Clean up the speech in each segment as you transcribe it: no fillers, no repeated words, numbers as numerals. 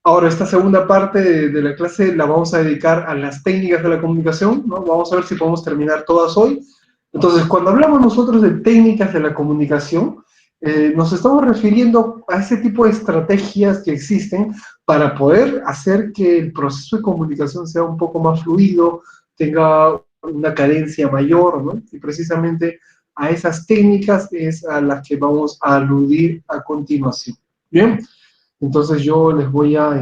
Ahora, esta segunda parte de la clase la vamos a dedicar a las técnicas de la comunicación, ¿no? Vamos a ver si podemos terminar todas hoy. Entonces, cuando hablamos nosotros de técnicas de la comunicación, nos estamos refiriendo a ese tipo de estrategias que existen para poder hacer que el proceso de comunicación sea un poco más fluido, tenga una cadencia mayor, ¿no? Y precisamente a esas técnicas es a las que vamos a aludir a continuación. Bien, entonces yo les voy a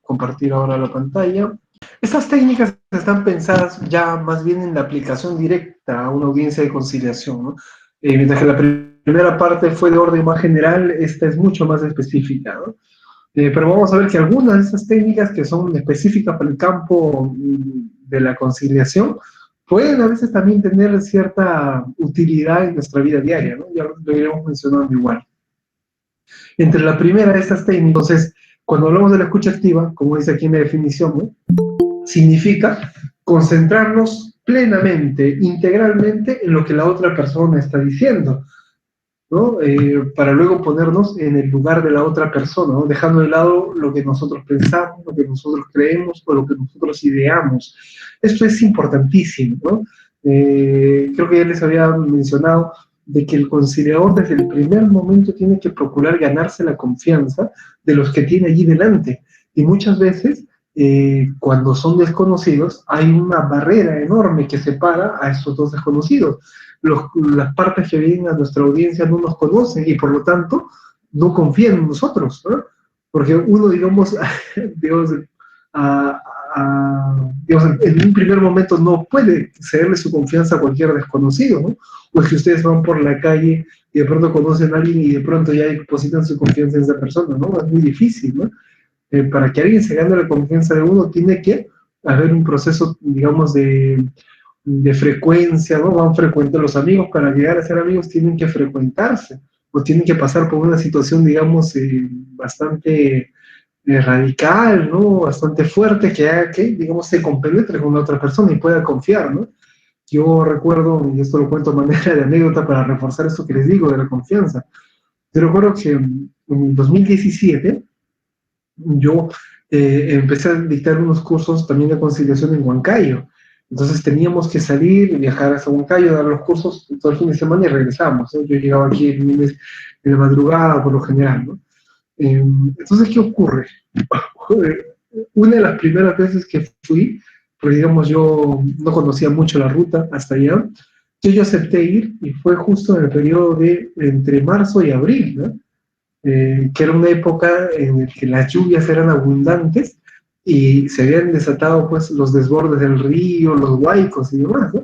compartir ahora la pantalla. Estas técnicas están pensadas ya más bien en la aplicación directa a una audiencia de conciliación, ¿no? Mientras que la primera parte fue de orden más general, esta es mucho más específica, ¿no? Pero vamos a ver que algunas de esas técnicas que son específicas para el campo de la conciliación pueden a veces también tener cierta utilidad en nuestra vida diaria, ¿no? Ya lo iremos mencionando igual. Entre la primera de estas técnicas, entonces, cuando hablamos de la escucha activa, como dice aquí en la definición, ¿no? Significa concentrarnos plenamente, integralmente en lo que la otra persona está diciendo, ¿no? Para luego ponernos en el lugar de la otra persona, ¿no? Dejando de lado lo que nosotros pensamos, lo que nosotros creemos o lo que nosotros ideamos. Esto es importantísimo, ¿no? Creo que ya les había mencionado de que el conciliador desde el primer momento tiene que procurar ganarse la confianza de los que tiene allí delante. Y muchas veces, cuando son desconocidos, hay una barrera enorme que separa a estos dos desconocidos. Las partes que vienen a nuestra audiencia no nos conocen y por lo tanto no confían en nosotros, ¿no? Porque uno, digamos, digamos, digamos, en un primer momento no puede cederle su confianza a cualquier desconocido, ¿no? O es que ustedes van por la calle y de pronto conocen a alguien y de pronto ya depositan su confianza en esa persona, ¿no? Es muy difícil, ¿no? Para que alguien se gane la confianza de uno tiene que haber un proceso, digamos, de frecuencia, ¿no? Van frecuentando los amigos, para llegar a ser amigos tienen que frecuentarse, o tienen que pasar por una situación, digamos, bastante radical, ¿no? Bastante fuerte, que haga que, digamos, se compenetre con la otra persona y pueda confiar, ¿no? Yo recuerdo, y esto lo cuento de manera de anécdota para reforzar esto que les digo de la confianza, yo recuerdo que en 2017 yo empecé a dictar unos cursos también de conciliación en Huancayo. Entonces teníamos que salir, viajar hasta Huancayo, dar los cursos todo el fin de semana y regresábamos, ¿no? Yo llegaba aquí el lunes de la madrugada por lo general, ¿no? Entonces, ¿qué ocurre? Una de las primeras veces que fui, porque digamos yo no conocía mucho la ruta hasta allá, yo acepté ir y fue justo en el periodo de entre marzo y abril, ¿no? Que era una época en la que las lluvias eran abundantes y se habían desatado pues los desbordes del río, los huaicos y demás, ¿no?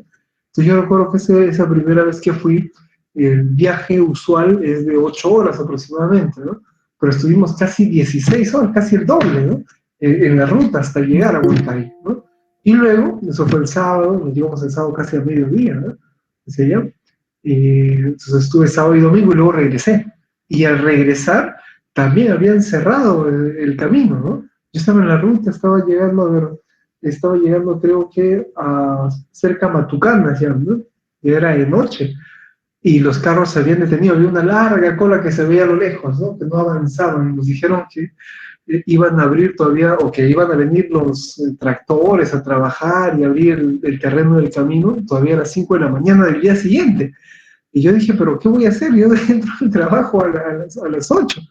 Entonces yo recuerdo que esa primera vez que fui, el viaje usual es de 8 horas aproximadamente, ¿no? Pero estuvimos casi 16 horas, casi el doble, ¿no? En la ruta hasta llegar a Huancayo, ¿no? Y luego, eso fue el sábado, nos llegamos el sábado casi a mediodía, ¿no? Entonces estuve sábado y domingo y luego regresé. Y al regresar, también habían cerrado el camino, ¿no? Yo estaba en la ruta, estaba llegando creo que a cerca a Matucana, ya, ¿no? Y era de noche. Y los carros se habían detenido, había una larga cola que se veía a lo lejos, ¿no? Que no avanzaban. Nos dijeron que iban a abrir todavía, o que iban a venir los tractores a trabajar y abrir el terreno del camino todavía a las 5 de la mañana del día siguiente. Y yo dije, ¿pero qué voy a hacer? Yo entro al trabajo a las 8.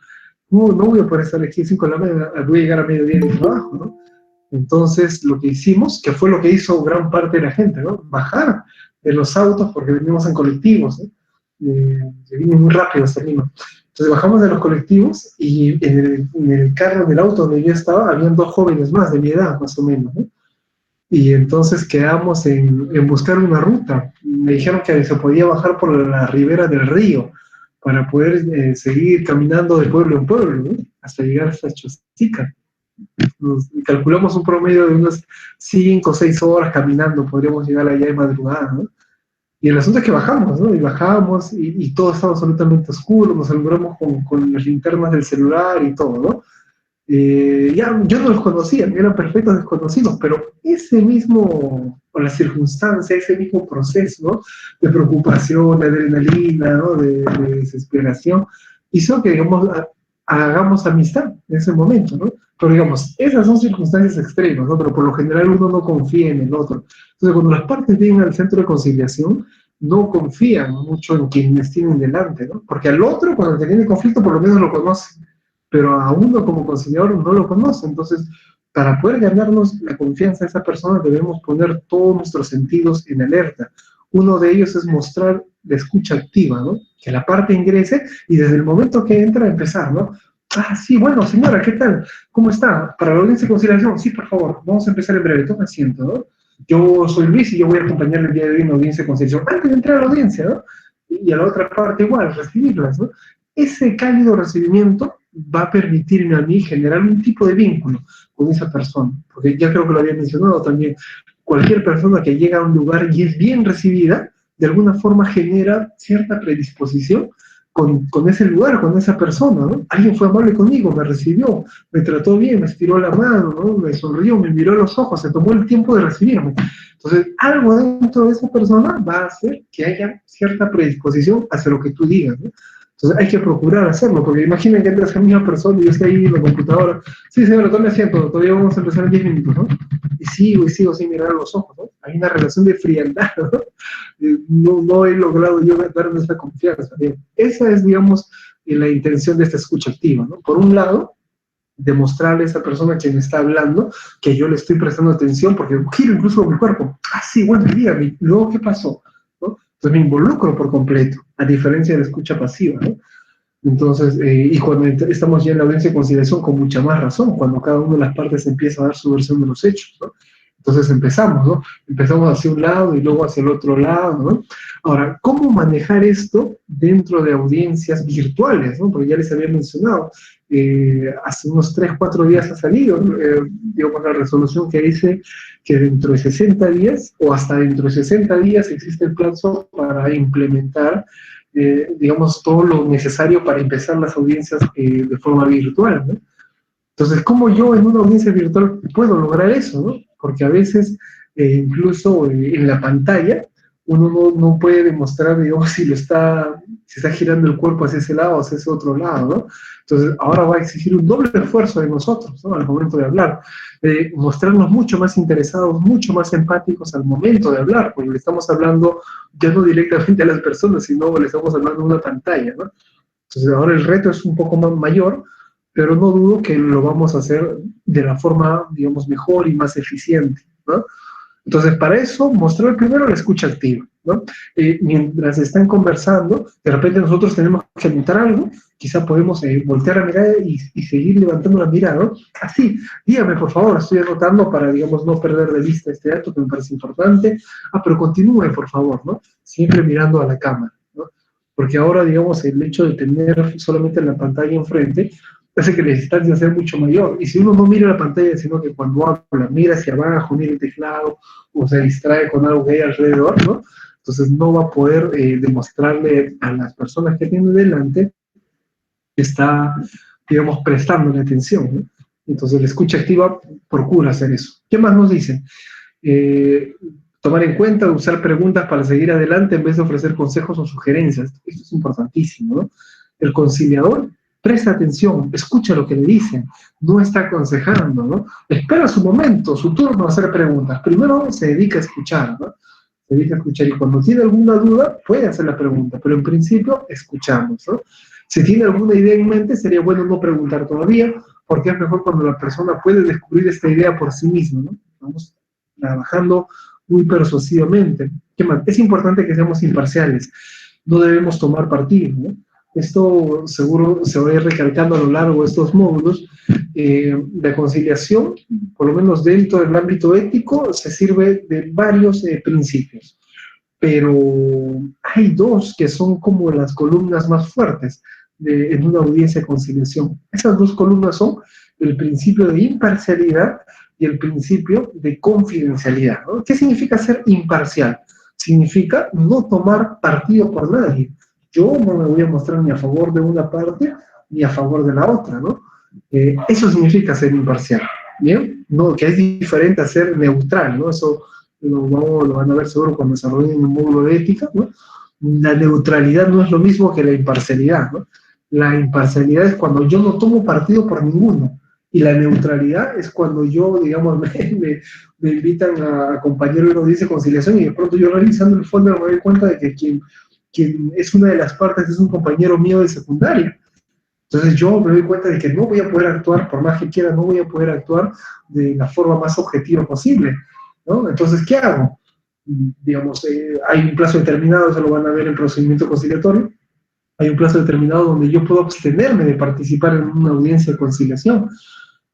No voy a poder estar aquí a 5 de la mañana, voy a llegar a mediodía de trabajo, ¿no? Entonces, lo que hicimos, que fue lo que hizo gran parte de la gente, ¿no? Bajar de los autos, porque venimos en colectivos, ¿no? Que vienen muy rápido hasta Lima. Entonces, bajamos de los colectivos y en el carro, en el auto donde yo estaba, habían dos jóvenes más, de mi edad, más o menos, ¿no? Y entonces quedamos en buscar una ruta. Me dijeron que se podía bajar por la ribera del río para poder seguir caminando de pueblo en pueblo, ¿no? Hasta llegar hasta Chosica. Calculamos un promedio de unas 5 o 6 horas caminando, podríamos llegar allá de madrugada, ¿no? Y el asunto es que bajamos, ¿no? Y bajamos y todo estaba absolutamente oscuro, nos alumbramos con las linternas del celular y todo, ¿no? Ya, yo no los conocía, eran perfectos desconocidos, pero ese mismo, o la circunstancia, ese mismo proceso, ¿no? De preocupación, de adrenalina, ¿no? De desesperación, hizo que, digamos, hagamos amistad en ese momento, ¿no? Pero digamos, esas son circunstancias extremas, ¿no? Pero por lo general uno no confía en el otro. Entonces, cuando las partes vienen al centro de conciliación, no confían mucho en quienes tienen delante, ¿no? Porque al otro, cuando tiene conflicto, por lo menos lo conoce, pero a uno como conciliador no lo conoce. Entonces, para poder ganarnos la confianza de esa persona, debemos poner todos nuestros sentidos en alerta. Uno de ellos es mostrar la escucha activa, ¿no? Que la parte ingrese y desde el momento que entra, empezar, ¿no? Ah, sí, bueno, señora, ¿qué tal? ¿Cómo está? Para la audiencia de conciliación, sí, por favor, vamos a empezar en breve, toma asiento, ¿no? Yo soy Luis y yo voy a acompañarle el día de hoy en la audiencia de conciliación, antes de entrar a la audiencia, ¿no? Y a la otra parte igual, recibirlas, ¿no? Ese cálido recibimiento va a permitirme a mí generar un tipo de vínculo con esa persona, porque ya creo que lo había mencionado también, cualquier persona que llega a un lugar y es bien recibida, de alguna forma genera cierta predisposición con ese lugar, con esa persona, ¿no? Alguien fue amable conmigo, me recibió, me trató bien, me estiró la mano, ¿no? Me sonrió, me miró a los ojos, se tomó el tiempo de recibirme. Entonces, algo dentro de esa persona va a hacer que haya cierta predisposición hacia lo que tú digas, ¿no? Entonces hay que procurar hacerlo, porque imaginen que entras a la misma persona y yo estoy ahí en la computadora. Sí, señora, tome asiento, todavía vamos a empezar en 10 minutos, ¿no? Y sigo sin mirar a los ojos, ¿no? Hay una relación de frialdad, ¿no? No he logrado yo darme esa confianza. Bien, esa es, digamos, la intención de esta escucha activa, ¿no? Por un lado, demostrarle a esa persona a quien está hablando que yo le estoy prestando atención porque giro incluso con mi cuerpo. Ah, sí, bueno, dígame, luego, ¿qué pasó? ¿No? Entonces me involucro por completo, a diferencia de la escucha pasiva, ¿no? Entonces, y cuando estamos ya en la audiencia de conciliación, con mucha más razón, cuando cada una de las partes empieza a dar su versión de los hechos, ¿no? Entonces empezamos, ¿no? Empezamos hacia un lado y luego hacia el otro lado, ¿no? Ahora, ¿cómo manejar esto dentro de audiencias virtuales, ¿no? Porque ya les había mencionado, hace unos 3, 4 días ha salido, digamos, la resolución que dice que dentro de 60 días o hasta dentro de 60 días existe el plazo para implementar digamos, todo lo necesario para empezar las audiencias de forma virtual, ¿no? Entonces, ¿cómo yo en una audiencia virtual puedo lograr eso, no? Porque a veces, incluso en la pantalla, uno no puede demostrar, digamos, si está girando el cuerpo hacia ese lado o hacia ese otro lado, ¿no? Entonces, ahora va a exigir un doble esfuerzo de nosotros, ¿no? Al momento de hablar, mostrarnos mucho más interesados, mucho más empáticos al momento de hablar, porque le estamos hablando ya no directamente a las personas, sino le estamos hablando a una pantalla, ¿no? Entonces, ahora el reto es un poco más mayor, pero no dudo que lo vamos a hacer de la forma, digamos, mejor y más eficiente, ¿no? Entonces, para eso, mostrar primero la escucha activa, ¿no? Mientras están conversando, de repente nosotros tenemos que anotar algo, quizá podemos voltear a mirar y seguir levantando la mirada, ¿no? Así, dígame, por favor, estoy anotando para, digamos, no perder de vista este dato que me parece importante. Ah, pero continúe, por favor, ¿no? Siempre mirando a la cámara, ¿no? Porque ahora, digamos, el hecho de tener solamente la pantalla enfrente hace que la distancia sea mucho mayor. Y si uno no mira la pantalla, sino que cuando habla, mira hacia abajo, mira el teclado, o se distrae con algo que hay alrededor, ¿no? Entonces no va a poder demostrarle a las personas que tiene delante que está, digamos, prestándole atención, ¿no? Entonces la escucha activa procura hacer eso. ¿Qué más nos dicen? Tomar en cuenta, usar preguntas para seguir adelante en vez de ofrecer consejos o sugerencias. Esto es importantísimo, ¿no? El conciliador presta atención, escucha lo que le dicen, no está aconsejando, ¿no? Espera su momento, su turno a hacer preguntas. Primero se dedica a escuchar, ¿no? Se dedica a escuchar y cuando tiene alguna duda puede hacer la pregunta, pero en principio escuchamos, ¿no? Si tiene alguna idea en mente, sería bueno no preguntar todavía, porque es mejor cuando la persona puede descubrir esta idea por sí misma, ¿no? Vamos trabajando muy persuasivamente. ¿Qué más? Es importante que seamos imparciales, no debemos tomar partido, ¿no? Esto seguro se va a ir recalcando a lo largo de estos módulos. La conciliación, por lo menos dentro del ámbito ético, se sirve de varios principios, pero hay dos que son como las columnas más fuertes en una audiencia de conciliación. Esas dos columnas son el principio de imparcialidad y el principio de confidencialidad, ¿no? ¿Qué significa ser imparcial? Significa no tomar partido por nadie. Yo no me voy a mostrar ni a favor de una parte ni a favor de la otra, ¿no? Eso significa ser imparcial, ¿bien? No, que es diferente a ser neutral, ¿no? Eso lo van a ver seguro cuando desarrollen un módulo de ética, ¿no? La neutralidad no es lo mismo que la imparcialidad, ¿no? La imparcialidad es cuando yo no tomo partido por ninguno Y la neutralidad es cuando yo, digamos, me invitan a acompañar una audiencia de conciliación y de pronto yo revisando el fondo me doy cuenta de que quien es una de las partes es un compañero mío de secundaria. Entonces yo me doy cuenta de que no voy a poder actuar, por más que quiera, no voy a poder actuar de la forma más objetiva posible, ¿no? Entonces, ¿qué hago? Digamos, hay un plazo determinado, eso lo van a ver en el procedimiento conciliatorio, hay un plazo determinado donde yo puedo abstenerme de participar en una audiencia de conciliación.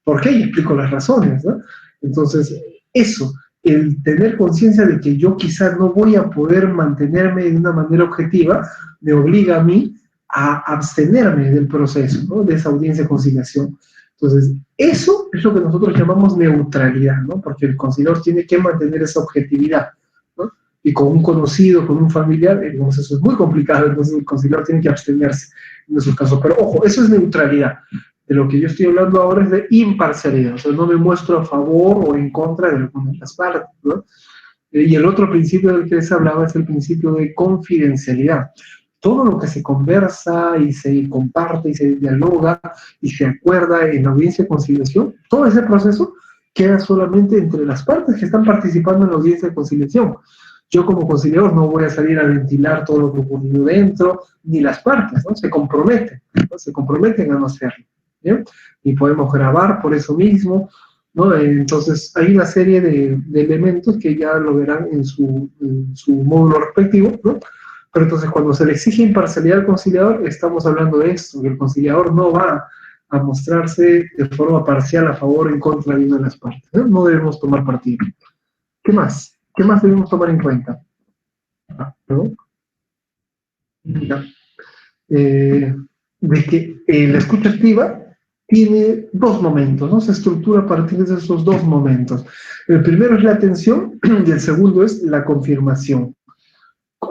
¿Por qué? Y explico las razones, ¿no? Entonces, eso, el tener conciencia de que yo quizás no voy a poder mantenerme de una manera objetiva, me obliga a mí a abstenerme del proceso, ¿no? De esa audiencia de conciliación. Entonces, eso es lo que nosotros llamamos neutralidad, ¿no? Porque el conciliador tiene que mantener esa objetividad, ¿no? Y con un conocido, con un familiar, digamos, eso es muy complicado, entonces el conciliador tiene que abstenerse en esos casos. Pero ojo, eso es neutralidad. De lo que yo estoy hablando ahora es de imparcialidad, o sea, no me muestro a favor o en contra de alguna de las partes, ¿no? Y el otro principio del que les hablaba es el principio de confidencialidad. Todo lo que se conversa y se comparte y se dialoga y se acuerda en la audiencia de conciliación, todo ese proceso queda solamente entre las partes que están participando en la audiencia de conciliación. Yo como conciliador no voy a salir a ventilar todo lo que ocurrió dentro, ni las partes, ¿no? Se comprometen, ¿no? Se comprometen a no hacerlo, ¿bien? Y podemos grabar por eso mismo, ¿no? Entonces hay una serie de elementos que ya lo verán en su módulo respectivo, ¿no? Pero entonces cuando se le exige imparcialidad al conciliador, estamos hablando de esto, que el conciliador no va a mostrarse de forma parcial a favor o en contra de una de las partes, ¿no? No debemos tomar partido. ¿Qué más? ¿Qué más debemos tomar en cuenta? ¿No? Ya. De que la escucha activa tiene dos momentos, ¿no? Se estructura a partir de esos dos momentos. El primero es la atención y el segundo es la confirmación.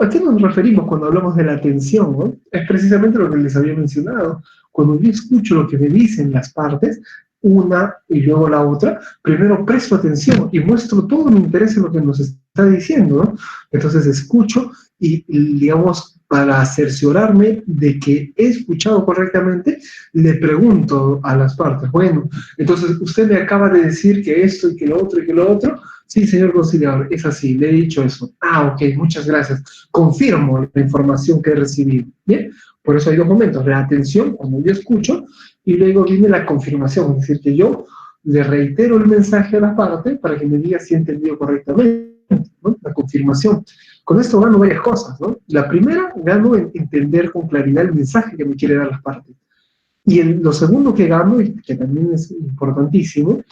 ¿A qué nos referimos cuando hablamos de la atención, ¿no? Es precisamente lo que les había mencionado. Cuando yo escucho lo que me dicen las partes, una y luego la otra, primero presto atención y muestro todo mi interés en lo que nos está diciendo, ¿no? Entonces escucho y digamos, para cerciorarme de que he escuchado correctamente, le pregunto a las partes, bueno, entonces usted me acaba de decir que esto y que lo otro y que lo otro. Sí, señor conciliador, es así, le he dicho eso. Ah, ok, muchas gracias. Confirmo la información que he recibido. Bien, por eso hay dos momentos, la atención, cuando yo escucho, y luego viene la confirmación, es decir, que yo le reitero el mensaje a la parte para que me diga si he entendido correctamente, ¿no? La confirmación. Con esto gano varias cosas, ¿no? La primera, gano en entender con claridad el mensaje que me quiere dar las partes. Y lo segundo que gano, y que también es importantísimo,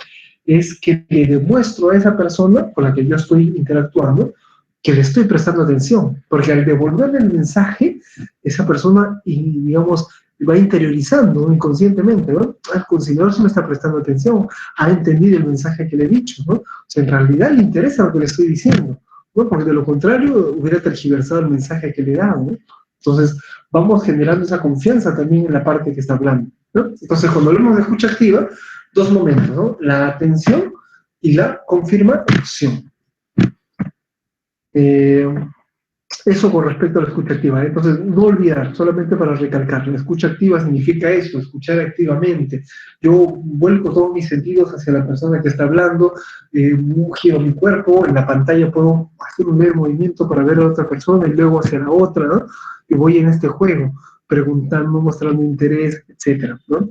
es que le demuestro a esa persona con la que yo estoy interactuando que le estoy prestando atención, porque al devolverle el mensaje, esa persona, y, digamos, va interiorizando, ¿no? Inconscientemente, ¿no? El conciliador sí me está prestando atención, ha entendido el mensaje que le he dicho, ¿no? O sea, en realidad le interesa lo que le estoy diciendo, ¿no? Porque de lo contrario hubiera tergiversado el mensaje que le he dado, ¿no? Entonces, vamos generando esa confianza también en la parte que está hablando, ¿no? Entonces, cuando hablamos de escucha activa, dos momentos, ¿no? La atención y la confirmación. Eso con respecto a la escucha activa, ¿eh? Entonces, no olvidar, solamente para recalcar, la escucha activa significa eso, escuchar activamente. Yo vuelco todos mis sentidos hacia la persona que está hablando, giro mi cuerpo, en la pantalla puedo hacer un leve movimiento para ver a otra persona y luego hacia la otra, ¿no? Y voy en este juego, preguntando, mostrando interés, etcétera, ¿no?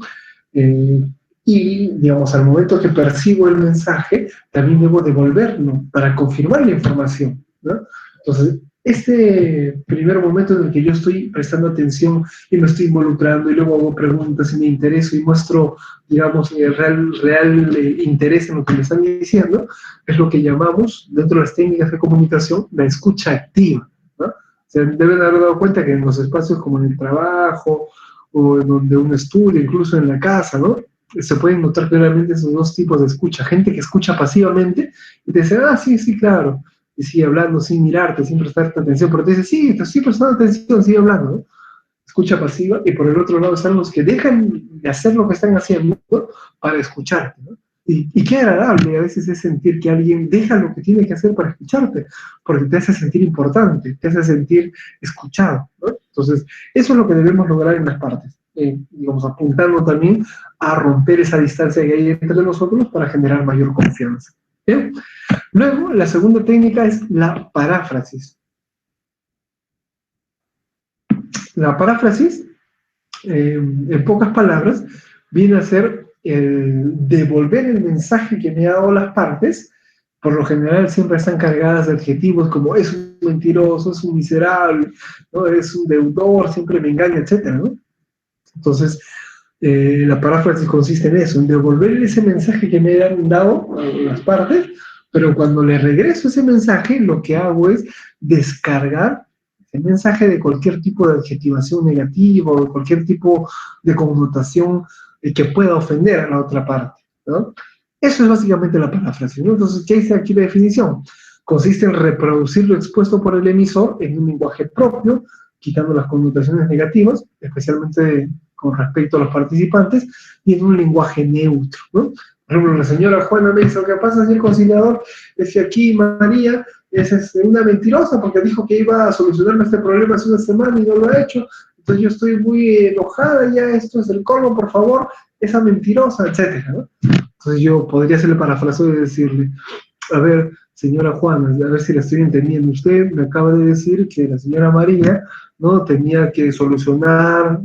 Y, digamos, al momento que percibo el mensaje, también debo devolverlo para confirmar la información, ¿no? Entonces, este primer momento en el que yo estoy prestando atención y me estoy involucrando y luego hago preguntas y me intereso y muestro, digamos, real interés en lo que me están diciendo, es lo que llamamos, dentro de las técnicas de comunicación, la escucha activa, ¿no? O sea, deben haber dado cuenta que en los espacios como en el trabajo o en donde uno estudia, incluso en la casa, ¿no? Se pueden notar claramente esos dos tipos de escucha. Gente que escucha pasivamente y te dice, ah, sí, sí, claro, y sigue hablando sin mirarte, sin prestarte atención, pero te dice, sí, te estoy prestando atención, sigue hablando, ¿no? Escucha pasiva, y por el otro lado están los que dejan de hacer lo que están haciendo, ¿no? Para escucharte, ¿no? Y qué agradable a veces es sentir que alguien deja lo que tiene que hacer para escucharte, porque te hace sentir importante, te hace sentir escuchado, ¿no? Entonces, eso es lo que debemos lograr en las partes. digamos, apuntando también a romper esa distancia que hay entre nosotros para generar mayor confianza. ¿Bien? Luego, la segunda técnica es la paráfrasis. La paráfrasis, en pocas palabras, viene a ser devolver el mensaje que me ha dado las partes. Por lo general siempre están cargadas de adjetivos como es un mentiroso, es un miserable, ¿no? Es un deudor, siempre me engaña, etc., ¿no? Entonces, la paráfrasis consiste en eso, en devolver ese mensaje que me han dado las partes, pero cuando le regreso ese mensaje, lo que hago es descargar el mensaje de cualquier tipo de adjetivación negativa o de cualquier tipo de connotación que pueda ofender a la otra parte, ¿no? Eso es básicamente la paráfrasis, ¿no? Entonces, ¿qué dice aquí la definición? Consiste en reproducir lo expuesto por el emisor en un lenguaje propio, quitando las connotaciones negativas, especialmente con respecto a los participantes, y en un lenguaje neutro, ¿no? Por ejemplo, la señora Juana me dice, lo que pasa, señor conciliador, es que aquí María es una mentirosa porque dijo que iba a solucionarme este problema hace una semana y no lo ha hecho, entonces yo estoy muy enojada, ya esto es el colmo, por favor, esa mentirosa, etcétera, ¿no? Entonces yo podría hacerle parafraseo y decirle, a ver, señora Juana, a ver si la estoy entendiendo. Usted me acaba de decir que la señora María, ¿no?, tenía que solucionar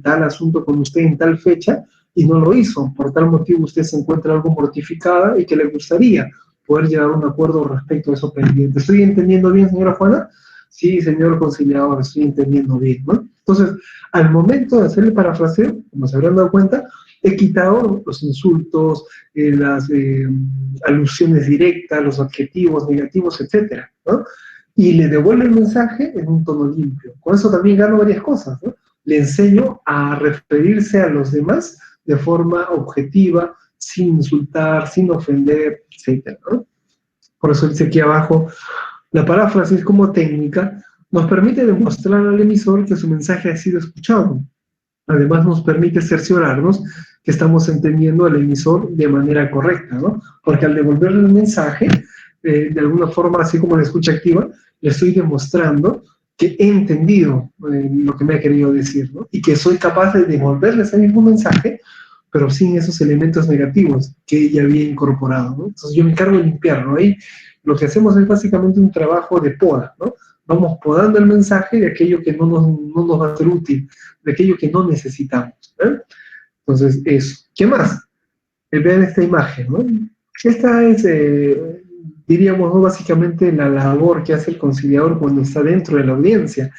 tal asunto con usted en tal fecha y no lo hizo. Por tal motivo usted se encuentra algo mortificada y que le gustaría poder llegar a un acuerdo respecto a eso pendiente. ¿Estoy entendiendo bien, señora Juana? Sí, señor conciliador, estoy entendiendo bien, ¿no? Entonces, al momento de hacer el parafraseo, como se habrán dado cuenta, he quitado los insultos, las alusiones directas, los adjetivos negativos, etcétera, ¿no? Y le devuelvo el mensaje en un tono limpio. Con eso también gano varias cosas, ¿no? Le enseño a referirse a los demás de forma objetiva, sin insultar, sin ofender, etcétera, ¿no? Por eso dice aquí abajo, la paráfrasis como técnica nos permite demostrar al emisor que su mensaje ha sido escuchado. Además nos permite cerciorarnos que estamos entendiendo al emisor de manera correcta, ¿no? Porque al devolverle el mensaje, de alguna forma, así como la escucha activa, le estoy demostrando que he entendido lo que me ha querido decir, ¿no? Y que soy capaz de devolverle ese mismo mensaje, pero sin esos elementos negativos que ella había incorporado, ¿no? Entonces yo me encargo de limpiarlo. Ahí lo que hacemos es básicamente un trabajo de poda, ¿no? Vamos podando el mensaje de aquello que no nos va a ser útil, de aquello que no necesitamos, ¿eh? Entonces, eso. ¿Qué más? Vean esta imagen, ¿no? Esta es, diríamos, ¿no?, básicamente la labor que hace el conciliador cuando está dentro de la audiencia.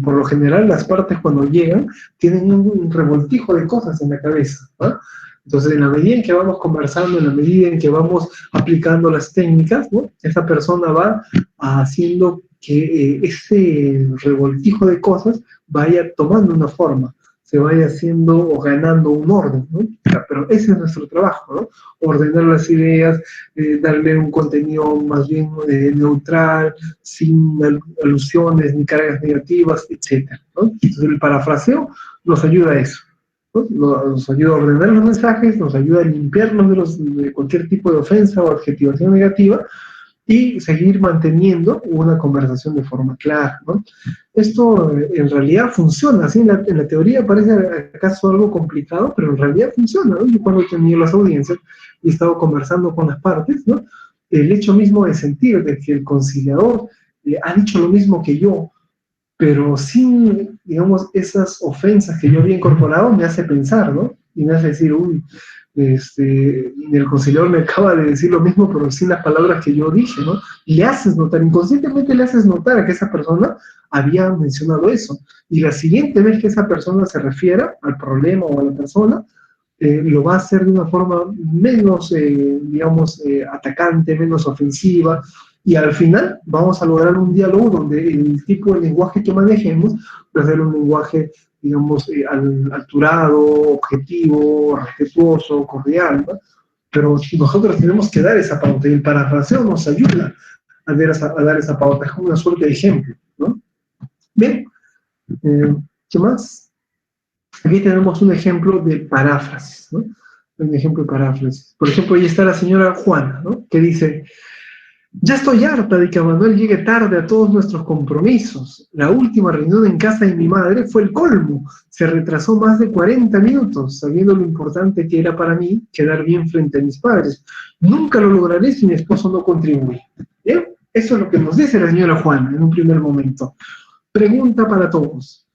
Por lo general, las partes cuando llegan tienen un revoltijo de cosas en la cabeza, ¿no? Entonces, en la medida en que vamos conversando, en la medida en que vamos aplicando las técnicas, ¿no?, esa persona va haciendo que ese revoltijo de cosas vaya tomando una forma, se vaya haciendo o ganando un orden, ¿no? O sea, pero ese es nuestro trabajo, ¿no? Ordenar las ideas, darle un contenido más bien neutral, sin alusiones ni cargas negativas, etcétera, ¿no? Entonces el parafraseo nos ayuda a eso, ¿no? Nos ayuda a ordenar los mensajes, nos ayuda a limpiarnos de cualquier tipo de ofensa o adjetivación negativa y seguir manteniendo una conversación de forma clara, ¿no? Esto en realidad funciona, ¿sí? En la teoría parece acaso algo complicado, pero en realidad funciona, ¿no? Yo cuando he tenido las audiencias y he estado conversando con las partes, ¿no?, el hecho mismo de sentir de que el conciliador ha dicho lo mismo que yo, pero sin, digamos, esas ofensas que yo había incorporado, me hace pensar, ¿no? Y me hace decir, uy, el conciliador me acaba de decir lo mismo, pero sin las palabras que yo dije, ¿no? Y le haces notar, inconscientemente le haces notar a que esa persona había mencionado eso. Y la siguiente vez que esa persona se refiera al problema o a la persona, lo va a hacer de una forma menos, digamos, atacante, menos ofensiva, y al final vamos a lograr un diálogo donde el tipo de lenguaje que manejemos va a ser un lenguaje, digamos, alturado, objetivo, respetuoso, cordial, ¿no? Pero nosotros tenemos que dar esa pauta, y el parafraseo nos ayuda a dar esa pauta, es como una suerte de ejemplo, ¿no? Bien, ¿qué más? Aquí tenemos un ejemplo de paráfrasis, ¿no? Un ejemplo de paráfrasis. Por ejemplo, ahí está la señora Juana, ¿no?, que dice, Ya estoy harta de que Manuel llegue tarde a todos nuestros compromisos. La última reunión en casa de mi madre fue el colmo. Se retrasó más de 40 minutos, sabiendo lo importante que era para mí quedar bien frente a mis padres. Nunca lo lograré si mi esposo no contribuye. ¿Bien? Eso es lo que nos dice la señora Juana en un primer momento. Pregunta para todos.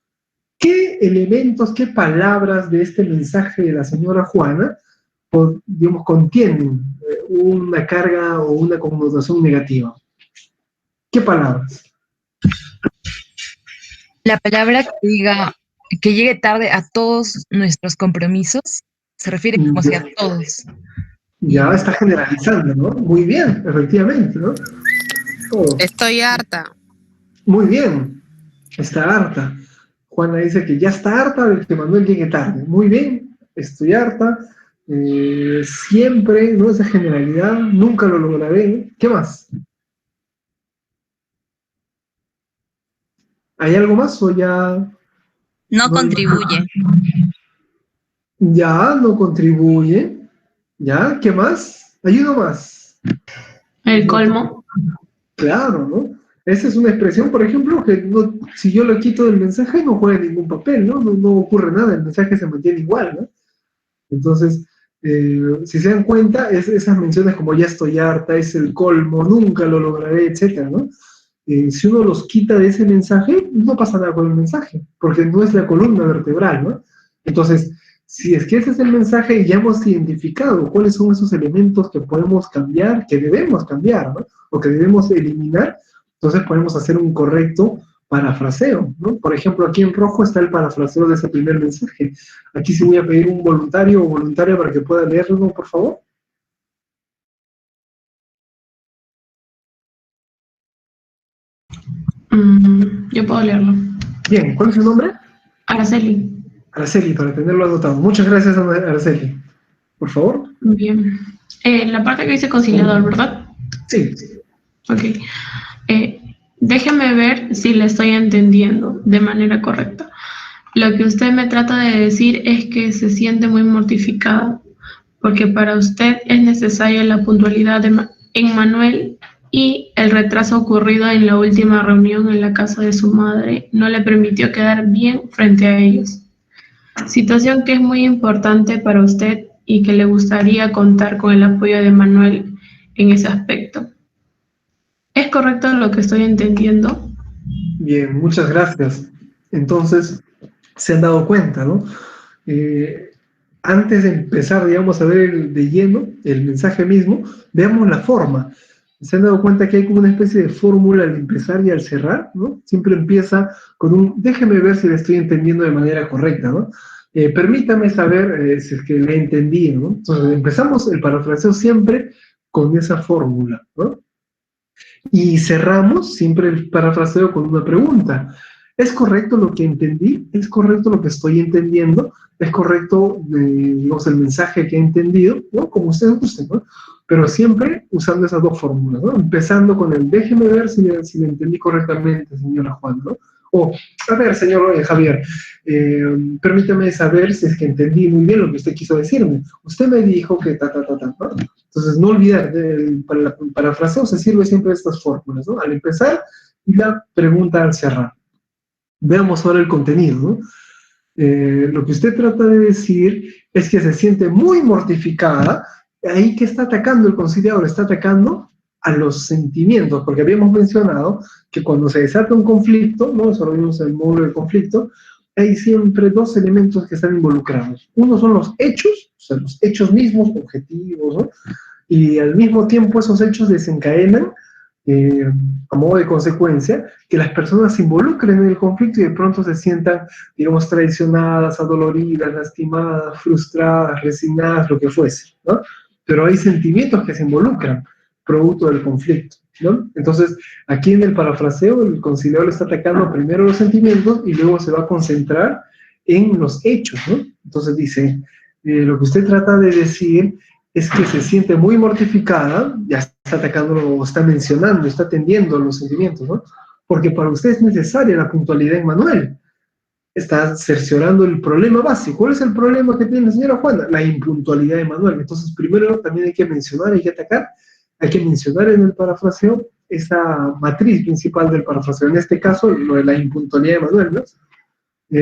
¿Qué elementos, qué palabras de este mensaje de la señora Juana, digamos, contienen una carga o una connotación negativa? ¿Qué palabras? La palabra que diga que llegue tarde a todos nuestros compromisos se refiere como si a todos. Ya está generalizando, ¿no? Muy bien, efectivamente, ¿no? Todos. Estoy harta. Muy bien, está harta. Juana dice que ya está harta de que Manuel llegue tarde. Muy bien, estoy harta. Siempre, ¿no? Esa generalidad, nunca lo lograré. ¿Qué más? ¿Hay algo más o ya? No contribuye. Ya, no contribuye. ¿Ya? ¿Qué más? Hay uno más. El colmo. Claro, ¿no? Esa es una expresión, por ejemplo, que no, si yo lo quito del mensaje no juega ningún papel, ¿no? No ocurre nada, el mensaje se mantiene igual, ¿no? Entonces, si se dan cuenta, esas menciones como ya estoy harta, es el colmo, nunca lo lograré, etcétera, ¿no? Si uno los quita de ese mensaje, no pasa nada con el mensaje, porque no es la columna vertebral, ¿no? Entonces, si es que ese es el mensaje y ya hemos identificado cuáles son esos elementos que podemos cambiar, que debemos cambiar, ¿no? O que debemos eliminar, entonces podemos hacer un correcto parafraseo, ¿no? Por ejemplo, aquí en rojo está el parafraseo de ese primer mensaje. Aquí sí voy a pedir un voluntario o voluntaria para que pueda leerlo, por favor. Yo puedo leerlo. Bien, ¿cuál es su nombre? Araceli. Araceli, para tenerlo anotado. Muchas gracias, Araceli. Por favor. Bien. La parte que dice conciliador, ¿verdad? Sí. Ok. Déjeme ver si le estoy entendiendo de manera correcta. Lo que usted me trata de decir es que se siente muy mortificada porque para usted es necesaria la puntualidad en Manuel y el retraso ocurrido en la última reunión en la casa de su madre no le permitió quedar bien frente a ellos. Situación que es muy importante para usted y que le gustaría contar con el apoyo de Manuel en ese aspecto. ¿Es correcto lo que estoy entendiendo? Bien, muchas gracias. Entonces, se han dado cuenta, ¿no? Antes de empezar, digamos, a ver de lleno el mensaje mismo, veamos la forma. Se han dado cuenta que hay como una especie de fórmula al empezar y al cerrar, ¿no? Siempre empieza con un, déjeme ver si le estoy entendiendo de manera correcta, ¿no? Permítame saber si es que le he entendido, ¿no? Entonces, empezamos el parafraseo siempre con esa fórmula, ¿no? Y cerramos siempre el parafraseo con una pregunta. ¿Es correcto lo que entendí? ¿Es correcto lo que estoy entendiendo? ¿Es correcto, digamos, el mensaje que he entendido? ¿No? Como ustedes gusten, ¿no? Pero siempre usando esas dos fórmulas, ¿no? Empezando con el déjeme ver si le entendí correctamente, señora Juan, ¿no? O, a ver, señor Javier, permítame saber si es que entendí muy bien lo que usted quiso decirme. Usted me dijo que ¿no? Entonces, no olvidar, para el parafraseo se sirve siempre de estas fórmulas, ¿no? Al empezar y la pregunta al cerrar. Veamos ahora el contenido, ¿no? Lo que usted trata de decir es que se siente muy mortificada. Ahí que está atacando el conciliador, está atacando a los sentimientos, porque habíamos mencionado que cuando se desata un conflicto, ¿no? Eso lo vimos en el módulo del conflicto, hay siempre dos elementos que están involucrados. Uno son los hechos, o sea, los hechos mismos, objetivos, ¿no? Y al mismo tiempo esos hechos desencadenan a modo de consecuencia, que las personas se involucren en el conflicto y de pronto se sientan, digamos, traicionadas, adoloridas, lastimadas, frustradas, resignadas, lo que fuese, ¿no? Pero hay sentimientos que se involucran producto del conflicto, ¿no? Entonces, aquí en el parafraseo, el conciliador está atacando primero los sentimientos y luego se va a concentrar en los hechos, ¿no? Entonces dice, lo que usted trata de decir es que se siente muy mortificada, ya está atacando, está mencionando, está atendiendo los sentimientos, ¿no? Porque para usted es necesaria la puntualidad en Manuel. Está cerciorando el problema básico. ¿Cuál es el problema que tiene la señora Juana? La impuntualidad de Manuel. Entonces, primero también hay que mencionar, hay que atacar hay que mencionar en el parafraseo esa matriz principal del parafraseo, en este caso, lo de la impuntualidad de Manuel, ¿no?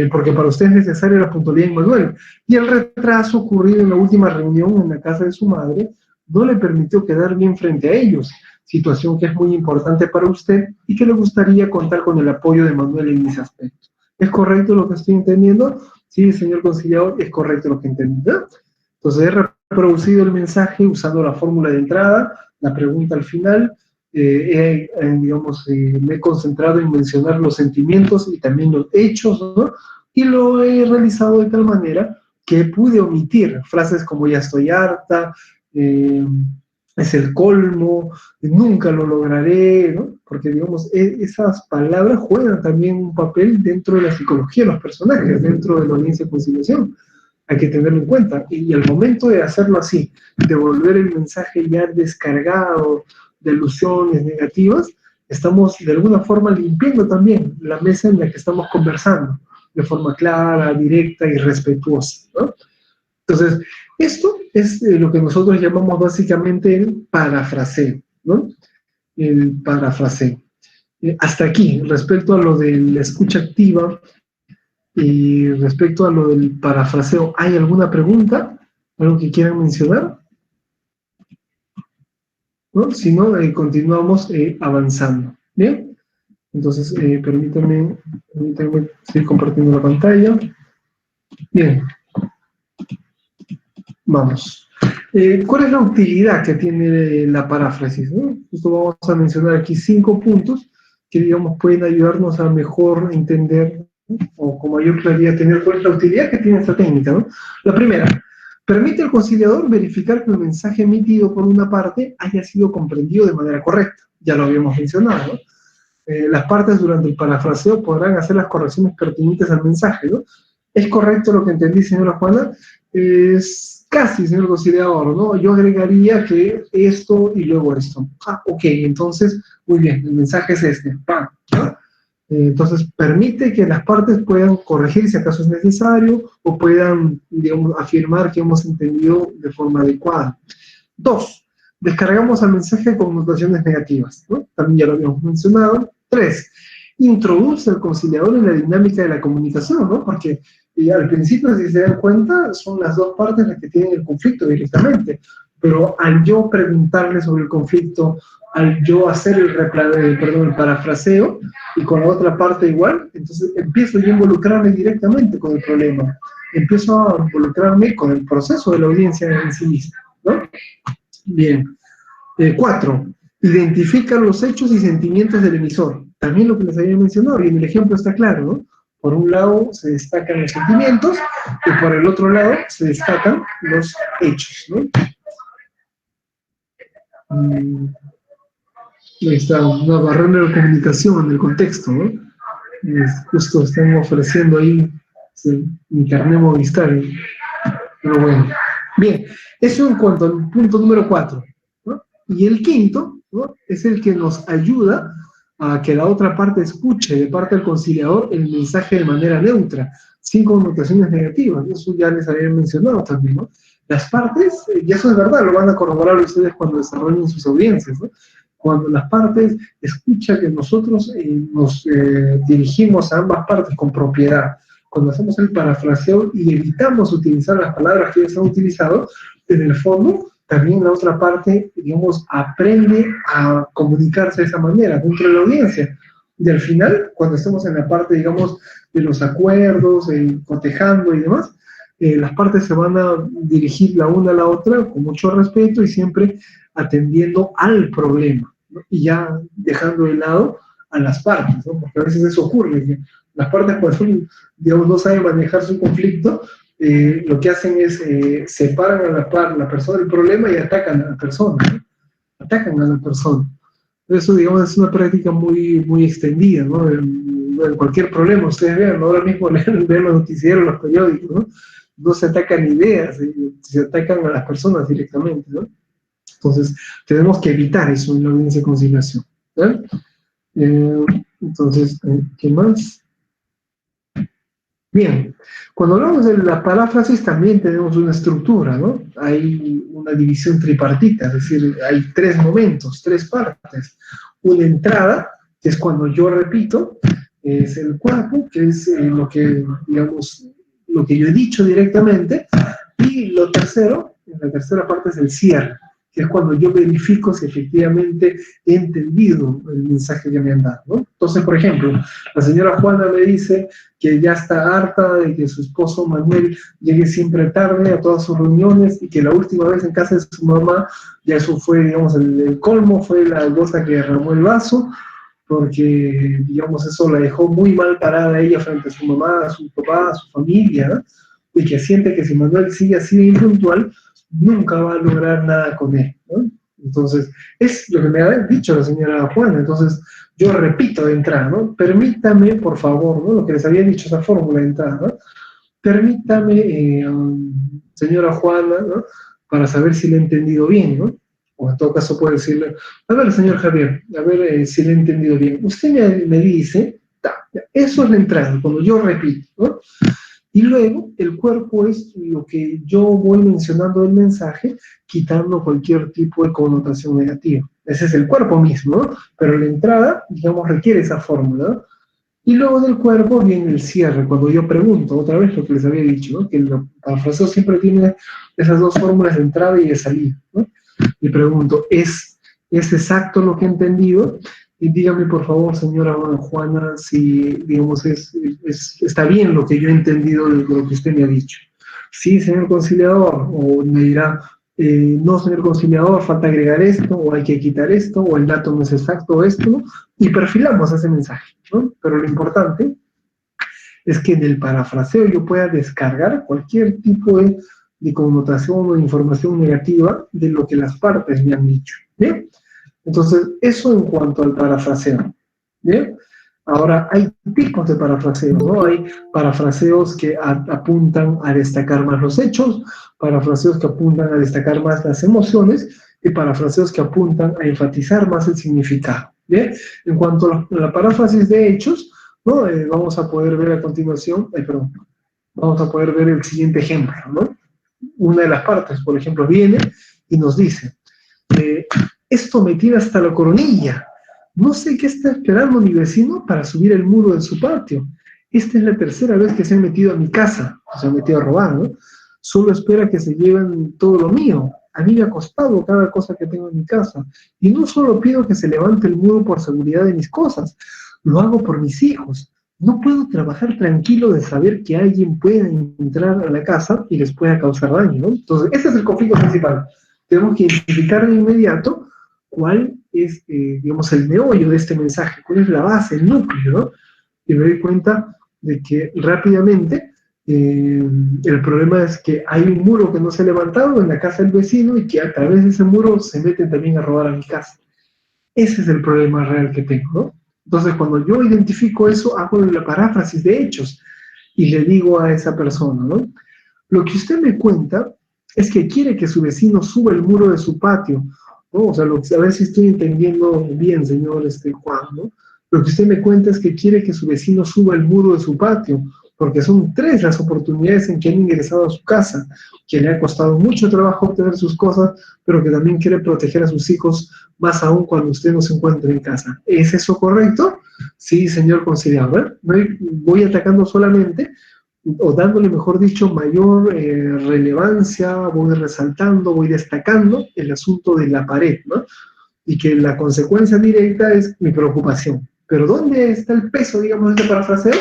Porque para usted es necesaria la puntualidad en Manuel. Y el retraso ocurrido en la última reunión en la casa de su madre no le permitió quedar bien frente a ellos, situación que es muy importante para usted y que le gustaría contar con el apoyo de Manuel en ese aspecto. ¿Es correcto lo que estoy entendiendo? Sí, señor conciliador, es correcto lo que entendí, ¿no? Entonces he reproducido el mensaje usando la fórmula de entrada, la pregunta al final, me he concentrado en mencionar los sentimientos y también los hechos, ¿no? Y lo he realizado de tal manera que pude omitir frases como ya estoy harta, es el colmo, nunca lo lograré, ¿no? Porque, digamos, esas palabras juegan también un papel dentro de la psicología de los personajes, dentro de la audiencia de conciliación. Hay que tenerlo en cuenta. Y al momento de hacerlo así, de volver el mensaje ya descargado de alusiones negativas, estamos de alguna forma limpiando también la mesa en la que estamos conversando, de forma clara, directa y respetuosa, ¿no? Entonces, esto es lo que nosotros llamamos básicamente el parafraseo, ¿no? El parafraseo. Hasta aquí, respecto a lo de la escucha activa y respecto a lo del parafraseo, ¿hay alguna pregunta? ¿Algo que quieran mencionar? ¿No? Si no, continuamos avanzando. ¿Bien? Entonces, permítanme seguir compartiendo la pantalla. Bien. Vamos. ¿Cuál es la utilidad que tiene la paráfrasis, ¿no? Esto vamos a mencionar aquí 5 puntos que, digamos, pueden ayudarnos a mejor entender, ¿no? O con mayor claridad tener cuál es la utilidad que tiene esta técnica, ¿no? La primera, permite al conciliador verificar que el mensaje emitido por una parte haya sido comprendido de manera correcta. Ya lo habíamos mencionado, ¿no? Las partes durante el parafraseo podrán hacer las correcciones pertinentes al mensaje, ¿no? ¿Es correcto lo que entendí, señora Juana? Es casi, señor conciliador, ¿no? Yo agregaría que esto y luego esto. Ah, ok, entonces, muy bien, el mensaje es este, ¡pam! ¿No? Entonces, permite que las partes puedan corregir si acaso es necesario o puedan, digamos, afirmar que hemos entendido de forma adecuada. 2. Descargamos al mensaje con notaciones negativas, ¿no? También ya lo habíamos mencionado. 3. Introduce al conciliador en la dinámica de la comunicación, ¿no? Porque al principio, si se dan cuenta, son las dos partes las que tienen el conflicto directamente. Pero al yo preguntarle sobre el conflicto, al yo hacer el parafraseo, y con la otra parte igual, entonces empiezo yo a involucrarme directamente con el problema. Empiezo a involucrarme con el proceso de la audiencia en sí misma, ¿no? Bien. 4. Identifica los hechos y sentimientos del emisor. También lo que les había mencionado, y en el ejemplo está claro, ¿no? Por un lado se destacan los sentimientos y por el otro lado se destacan los hechos, ¿no? Ahí está, una barrera de comunicación en el contexto, ¿no? Justo están ofreciendo ahí internet Movistar, pero bueno. Bien, eso en cuanto al punto número 4, ¿no? Y el quinto, ¿no? Es el que nos ayuda a que la otra parte escuche de parte del conciliador el mensaje de manera neutra, sin connotaciones negativas. Eso ya les había mencionado también, ¿no? Las partes, y eso es verdad, lo van a corroborar ustedes cuando desarrollen sus audiencias, ¿no? Cuando las partes escuchan que nosotros nos dirigimos a ambas partes con propiedad, cuando hacemos el parafraseo y evitamos utilizar las palabras que ellos han utilizado, en el fondo también la otra parte, digamos, aprende a comunicarse de esa manera dentro de la audiencia. Y al final, cuando estamos en la parte, digamos, de los acuerdos, cotejando y demás, las partes se van a dirigir la una a la otra con mucho respeto y siempre atendiendo al problema, ¿no? Y ya dejando de lado a las partes, ¿no? Porque a veces eso ocurre, que las partes cuando, digamos, no saben manejar su conflicto, lo que hacen es separan a la persona del problema y atacan a la persona, ¿no? Atacan a la persona. Eso, digamos, es una práctica muy, muy extendida, ¿no? En cualquier problema, ustedes vean, ¿no? Ahora mismo ven los noticieros, los periódicos, ¿no? No se atacan ideas, se atacan a las personas directamente, ¿no? Entonces, tenemos que evitar eso en la audiencia de conciliación, ¿eh? Entonces, ¿qué más? Bien, cuando hablamos de la paráfrasis también tenemos una estructura, ¿no? Hay una división tripartita, es decir, hay tres momentos, tres partes. Una entrada, que es cuando yo repito, es el cuerpo, que es lo que, digamos, lo que yo he dicho directamente, y lo tercero, la tercera parte es el cierre, que es cuando yo verifico si efectivamente he entendido el mensaje que me han dado, ¿no? Entonces, por ejemplo, la señora Juana me dice que ya está harta de que su esposo Manuel llegue siempre tarde a todas sus reuniones y que la última vez en casa de su mamá, ya eso fue, digamos, el colmo, fue la gota que derramó el vaso, porque, digamos, eso la dejó muy mal parada a ella frente a su mamá, a su papá, a su familia, ¿no? Y que siente que si Manuel sigue así de impuntual, nunca va a lograr nada con él, ¿no? Entonces, es lo que me ha dicho la señora Juana. Entonces, yo repito de entrada, ¿no? Permítame, por favor, ¿no? Lo que les había dicho, esa fórmula de entrada, ¿no? Permítame, señora Juana, ¿no? Para saber si le he entendido bien, ¿no? O en todo caso puede decirle, a ver, señor Javier, a ver si le he entendido bien. Usted me dice, eso es la entrada, cuando yo repito, ¿no? Y luego el cuerpo es lo que yo voy mencionando del mensaje, quitando cualquier tipo de connotación negativa. Ese es el cuerpo mismo, ¿no? Pero la entrada, digamos, requiere esa fórmula, ¿no? Y luego del cuerpo viene el cierre, cuando yo pregunto, otra vez lo que les había dicho, ¿no? Que el parafraseo siempre tiene esas dos fórmulas de entrada y de salida, ¿no? Y pregunto, ¿es exacto lo que he entendido? Y dígame, por favor, señora Juana, si, digamos, está bien lo que yo he entendido de lo que usted me ha dicho. Sí, señor conciliador, o me dirá, no, señor conciliador, falta agregar esto, o hay que quitar esto, o el dato no es exacto, o esto, ¿no? Y perfilamos ese mensaje, ¿no? Pero lo importante es que en el parafraseo yo pueda descargar cualquier tipo de connotación o de información negativa de lo que las partes me han dicho, ¿bien? Entonces, eso en cuanto al parafraseo, ¿bien? Ahora, hay tipos de parafraseos, ¿no? Hay parafraseos que apuntan a destacar más los hechos, parafraseos que apuntan a destacar más las emociones, y parafraseos que apuntan a enfatizar más el significado, ¿bien? En cuanto a la paráfrasis de hechos, ¿no? Vamos a poder ver a continuación, vamos a poder ver el siguiente ejemplo, ¿no? Una de las partes, por ejemplo, viene y nos dice, esto me tira hasta la coronilla. No sé qué está esperando mi vecino para subir el muro de su patio. Esta es la tercera vez que se han metido a mi casa, se han metido a robar, ¿no? Solo espera que se lleven todo lo mío. A mí me ha costado cada cosa que tengo en mi casa. Y no solo pido que se levante el muro por seguridad de mis cosas, lo hago por mis hijos. No puedo trabajar tranquilo de saber que alguien pueda entrar a la casa y les pueda causar daño, ¿no? Entonces, ese es el conflicto principal. Tenemos que identificar de inmediato cuál es, digamos, el meollo de este mensaje, cuál es la base, el núcleo, ¿no? Y me doy cuenta de que rápidamente el problema es que hay un muro que no se ha levantado en la casa del vecino y que a través de ese muro se meten también a robar a mi casa. Ese es el problema real que tengo, ¿no? Entonces, cuando yo identifico eso, hago la paráfrasis de hechos y le digo a esa persona, ¿no? Lo que usted me cuenta es que quiere que su vecino suba el muro de su patio, ¿no? O sea, a ver si estoy entendiendo bien, señor Juan, ¿no? Lo que usted me cuenta es que quiere que su vecino suba el muro de su patio, porque son 3 las oportunidades en que han ingresado a su casa, que le ha costado mucho trabajo obtener sus cosas, pero que también quiere proteger a sus hijos, más aún cuando usted no se encuentra en casa. ¿Es eso correcto? Sí, señor conciliador. Voy atacando solamente, o dándole, mejor dicho, mayor relevancia, voy resaltando, voy destacando el asunto de la pared, ¿no? Y que la consecuencia directa es mi preocupación. Pero ¿dónde está el peso, digamos, de este parafraseo?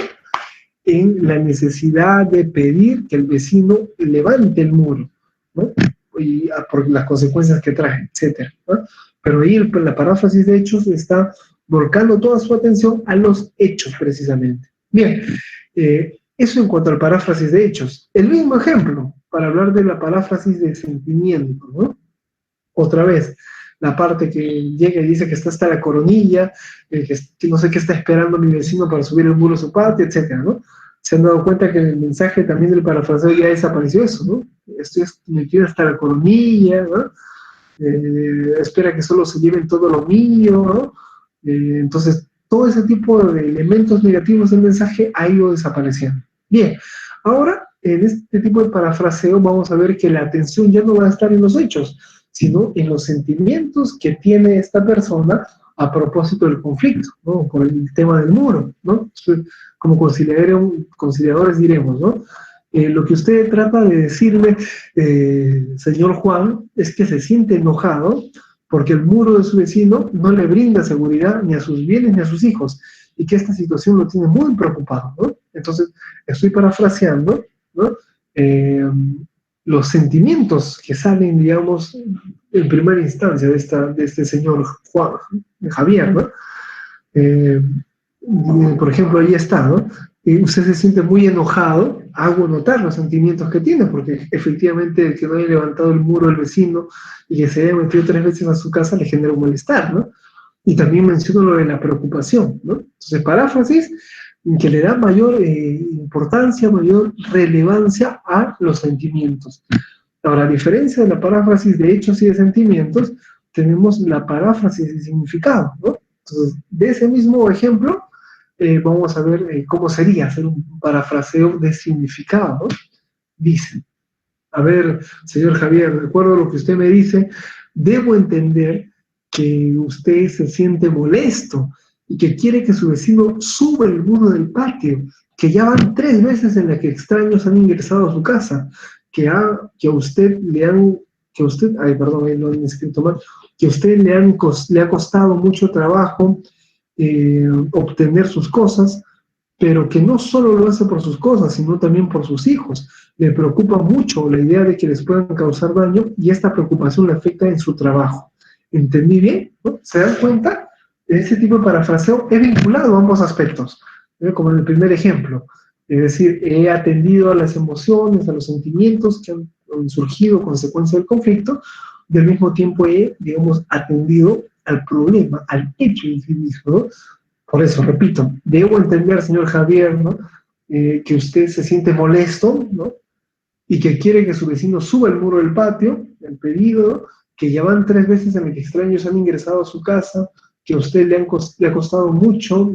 En la necesidad de pedir que el vecino levante el muro, ¿no? Y por las consecuencias que trae, etc., ¿no? Pero ahí la paráfrasis de hechos está volcando toda su atención a los hechos, precisamente. Bien, eso en cuanto al paráfrasis de hechos. El mismo ejemplo, para hablar de la paráfrasis de sentimiento, ¿no? Otra vez, la parte que llega y dice que está hasta la coronilla, que no sé qué está esperando mi vecino para subir el muro de su patio, etcétera, ¿no? Se han dado cuenta que en el mensaje también del parafraseo ya desapareció eso, ¿no? Estoy metido hasta la coronilla, ¿no? Espera que solo se lleven todo lo mío, ¿no? Entonces, todo ese tipo de elementos negativos del mensaje ha ido desapareciendo, Bien, ahora en este tipo de parafraseo vamos a ver que la atención ya no va a estar en los hechos, sino en los sentimientos que tiene esta persona a propósito del conflicto, ¿no? Por el tema del muro, ¿no? Como conciliadores diremos, ¿no? Lo que usted trata de decirle, señor Juan, es que se siente enojado porque el muro de su vecino no le brinda seguridad ni a sus bienes ni a sus hijos, y que esta situación lo tiene muy preocupado, ¿no? Entonces, estoy parafraseando, ¿no? Los sentimientos que salen, digamos, en primera instancia de este señor Juan, Javier, ¿no? Por ejemplo, ahí está, ¿no? Usted se siente muy enojado, hago notar los sentimientos que tiene, porque efectivamente el que no haya levantado el muro del vecino y que se haya metido 3 veces a su casa le genera un malestar, ¿no? Y también menciono lo de la preocupación, ¿no? Entonces, paráfrasis que le da mayor importancia, mayor relevancia a los sentimientos. Ahora, a diferencia de la paráfrasis de hechos y de sentimientos, tenemos la paráfrasis de significado, ¿no? Entonces, de ese mismo ejemplo, vamos a ver cómo sería hacer un parafraseo de significado, ¿no? Dice, a ver, señor Javier, de acuerdo a lo que usted me dice, debo entender que usted se siente molesto y que quiere que su vecino suba el muro del patio, que ya van 3 veces en las que extraños han ingresado a su casa, que a usted le han, ay, perdón, lo han escrito mal, que a usted le ha costado mucho trabajo obtener sus cosas, pero que no solo lo hace por sus cosas, sino también por sus hijos. Le preocupa mucho la idea de que les puedan causar daño y esta preocupación le afecta en su trabajo. ¿Entendí bien? ¿No? ¿Se dan cuenta? Ese tipo de parafraseo es vinculado a ambos aspectos, ¿no? Como en el primer ejemplo. Es decir, he atendido a las emociones, a los sentimientos que han surgido a consecuencia del conflicto, y al mismo tiempo he, digamos, atendido al problema, al hecho en sí mismo, ¿no? Por eso, repito, debo entender, señor Javier, ¿no? Que usted se siente molesto, ¿no? Y que quiere que su vecino suba el muro del patio, el pedido, que ya van 3 veces en el que extraños han ingresado a su casa, que a usted le ha costado mucho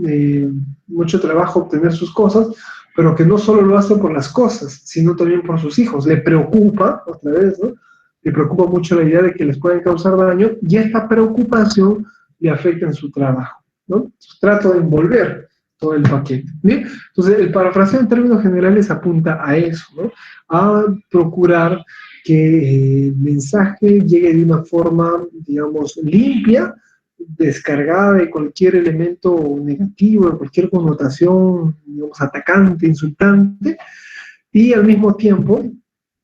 trabajo obtener sus cosas, pero que no solo lo hace por las cosas, sino también por sus hijos. Le preocupa, otra vez, ¿no? Le preocupa mucho la idea de que les pueden causar daño, y esta preocupación le afecta en su trabajo, ¿no? Entonces, trato de envolver todo el paquete. ¿Bien? Entonces, el parafraseo en términos generales apunta a eso, ¿no? A procurar que el mensaje llegue de una forma, digamos, limpia, descargada de cualquier elemento negativo, de cualquier connotación, digamos, atacante, insultante, y al mismo tiempo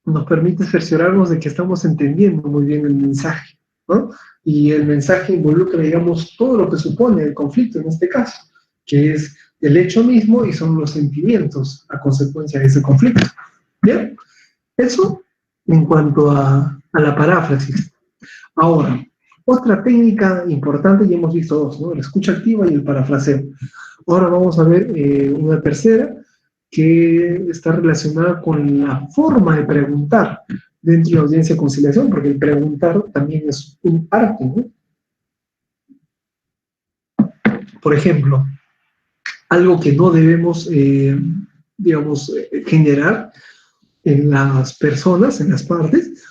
nos permite cerciorarnos de que estamos entendiendo muy bien el mensaje, ¿no? Y el mensaje involucra, digamos, todo lo que supone el conflicto en este caso, que es el hecho mismo y son los sentimientos a consecuencia de ese conflicto. ¿Bien? Eso en cuanto a la paráfrasis. Ahora, otra técnica importante, ya hemos visto 2, ¿no? La escucha activa y el parafraseo. Ahora vamos a ver una tercera que está relacionada con la forma de preguntar dentro de la audiencia de conciliación, porque el preguntar también es un arte, ¿no? Por ejemplo, algo que no debemos, digamos, generar en las personas, en las partes,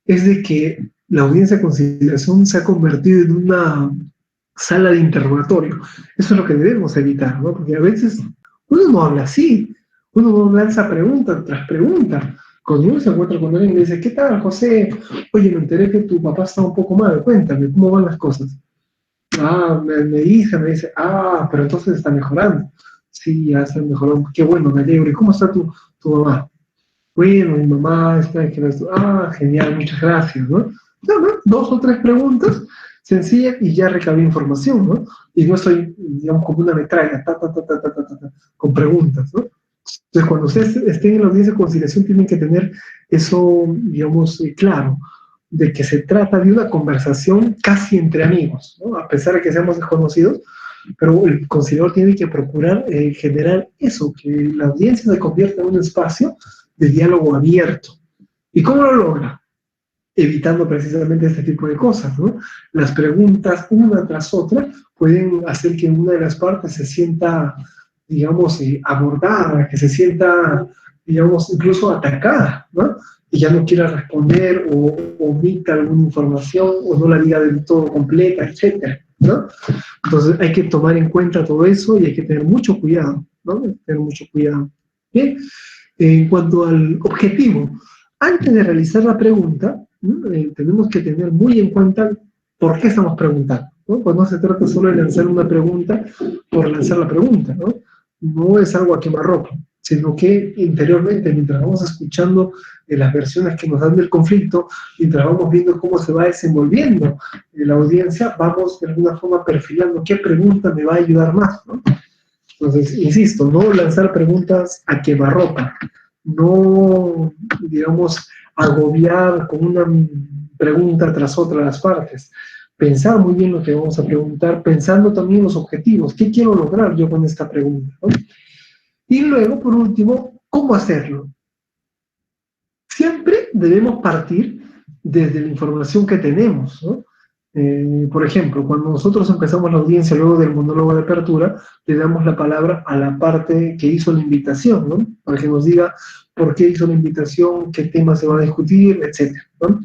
es de que la audiencia de conciliación se ha convertido en una sala de interrogatorio. Eso es lo que debemos evitar, ¿no? Porque a veces uno no habla así, uno no lanza pregunta tras pregunta. Cuando uno se encuentra con alguien y le dice, ¿qué tal, José? Oye, me enteré que tu papá está un poco mal, cuéntame, ¿cómo van las cosas? Ah, me dice, pero entonces está mejorando. Sí, ya está mejorando, qué bueno, me alegro. ¿Y cómo está tu mamá? Bueno, mi mamá está en genial, muchas gracias, ¿no? ¿No? 2 o 3 preguntas sencillas y ya recabé información, ¿no? Y no estoy, digamos, como una metralla, con preguntas, ¿no? Entonces, cuando ustedes estén en la audiencia de conciliación, tienen que tener eso, digamos, claro, de que se trata de una conversación casi entre amigos, ¿no? A pesar de que seamos desconocidos, pero el conciliador tiene que procurar generar eso, que la audiencia se convierta en un espacio de diálogo abierto. ¿Y cómo lo logra? Evitando precisamente este tipo de cosas, ¿no? Las preguntas una tras otra pueden hacer que una de las partes se sienta digamos, abordada, que se sienta, digamos, incluso atacada, ¿no? Y ya no quiera responder o omita alguna información o no la diga del todo completa, etcétera, ¿no? Entonces hay que tomar en cuenta todo eso y hay que tener mucho cuidado, ¿no? Hay que tener mucho cuidado. Bien, en cuanto al objetivo, antes de realizar la pregunta, ¿no? Tenemos que tener muy en cuenta por qué estamos preguntando, ¿no? Pues no se trata solo de lanzar una pregunta por lanzar la pregunta, ¿no? No es algo a quemarropa, sino que interiormente, mientras vamos escuchando las versiones que nos dan del conflicto, mientras vamos viendo cómo se va desenvolviendo la audiencia, vamos de alguna forma perfilando qué pregunta me va a ayudar más, ¿no? Entonces, insisto, no lanzar preguntas a quemarropa, no, digamos, agobiar con una pregunta tras otra las partes. Pensar muy bien lo que vamos a preguntar, pensando también los objetivos, ¿qué quiero lograr yo con esta pregunta, ¿no? Y luego, por último, ¿cómo hacerlo? Siempre debemos partir desde la información que tenemos, ¿no? Por ejemplo, cuando nosotros empezamos la audiencia luego del monólogo de apertura, le damos la palabra a la parte que hizo la invitación, ¿no? Para que nos diga por qué hizo la invitación, qué tema se va a discutir, etcétera, ¿no?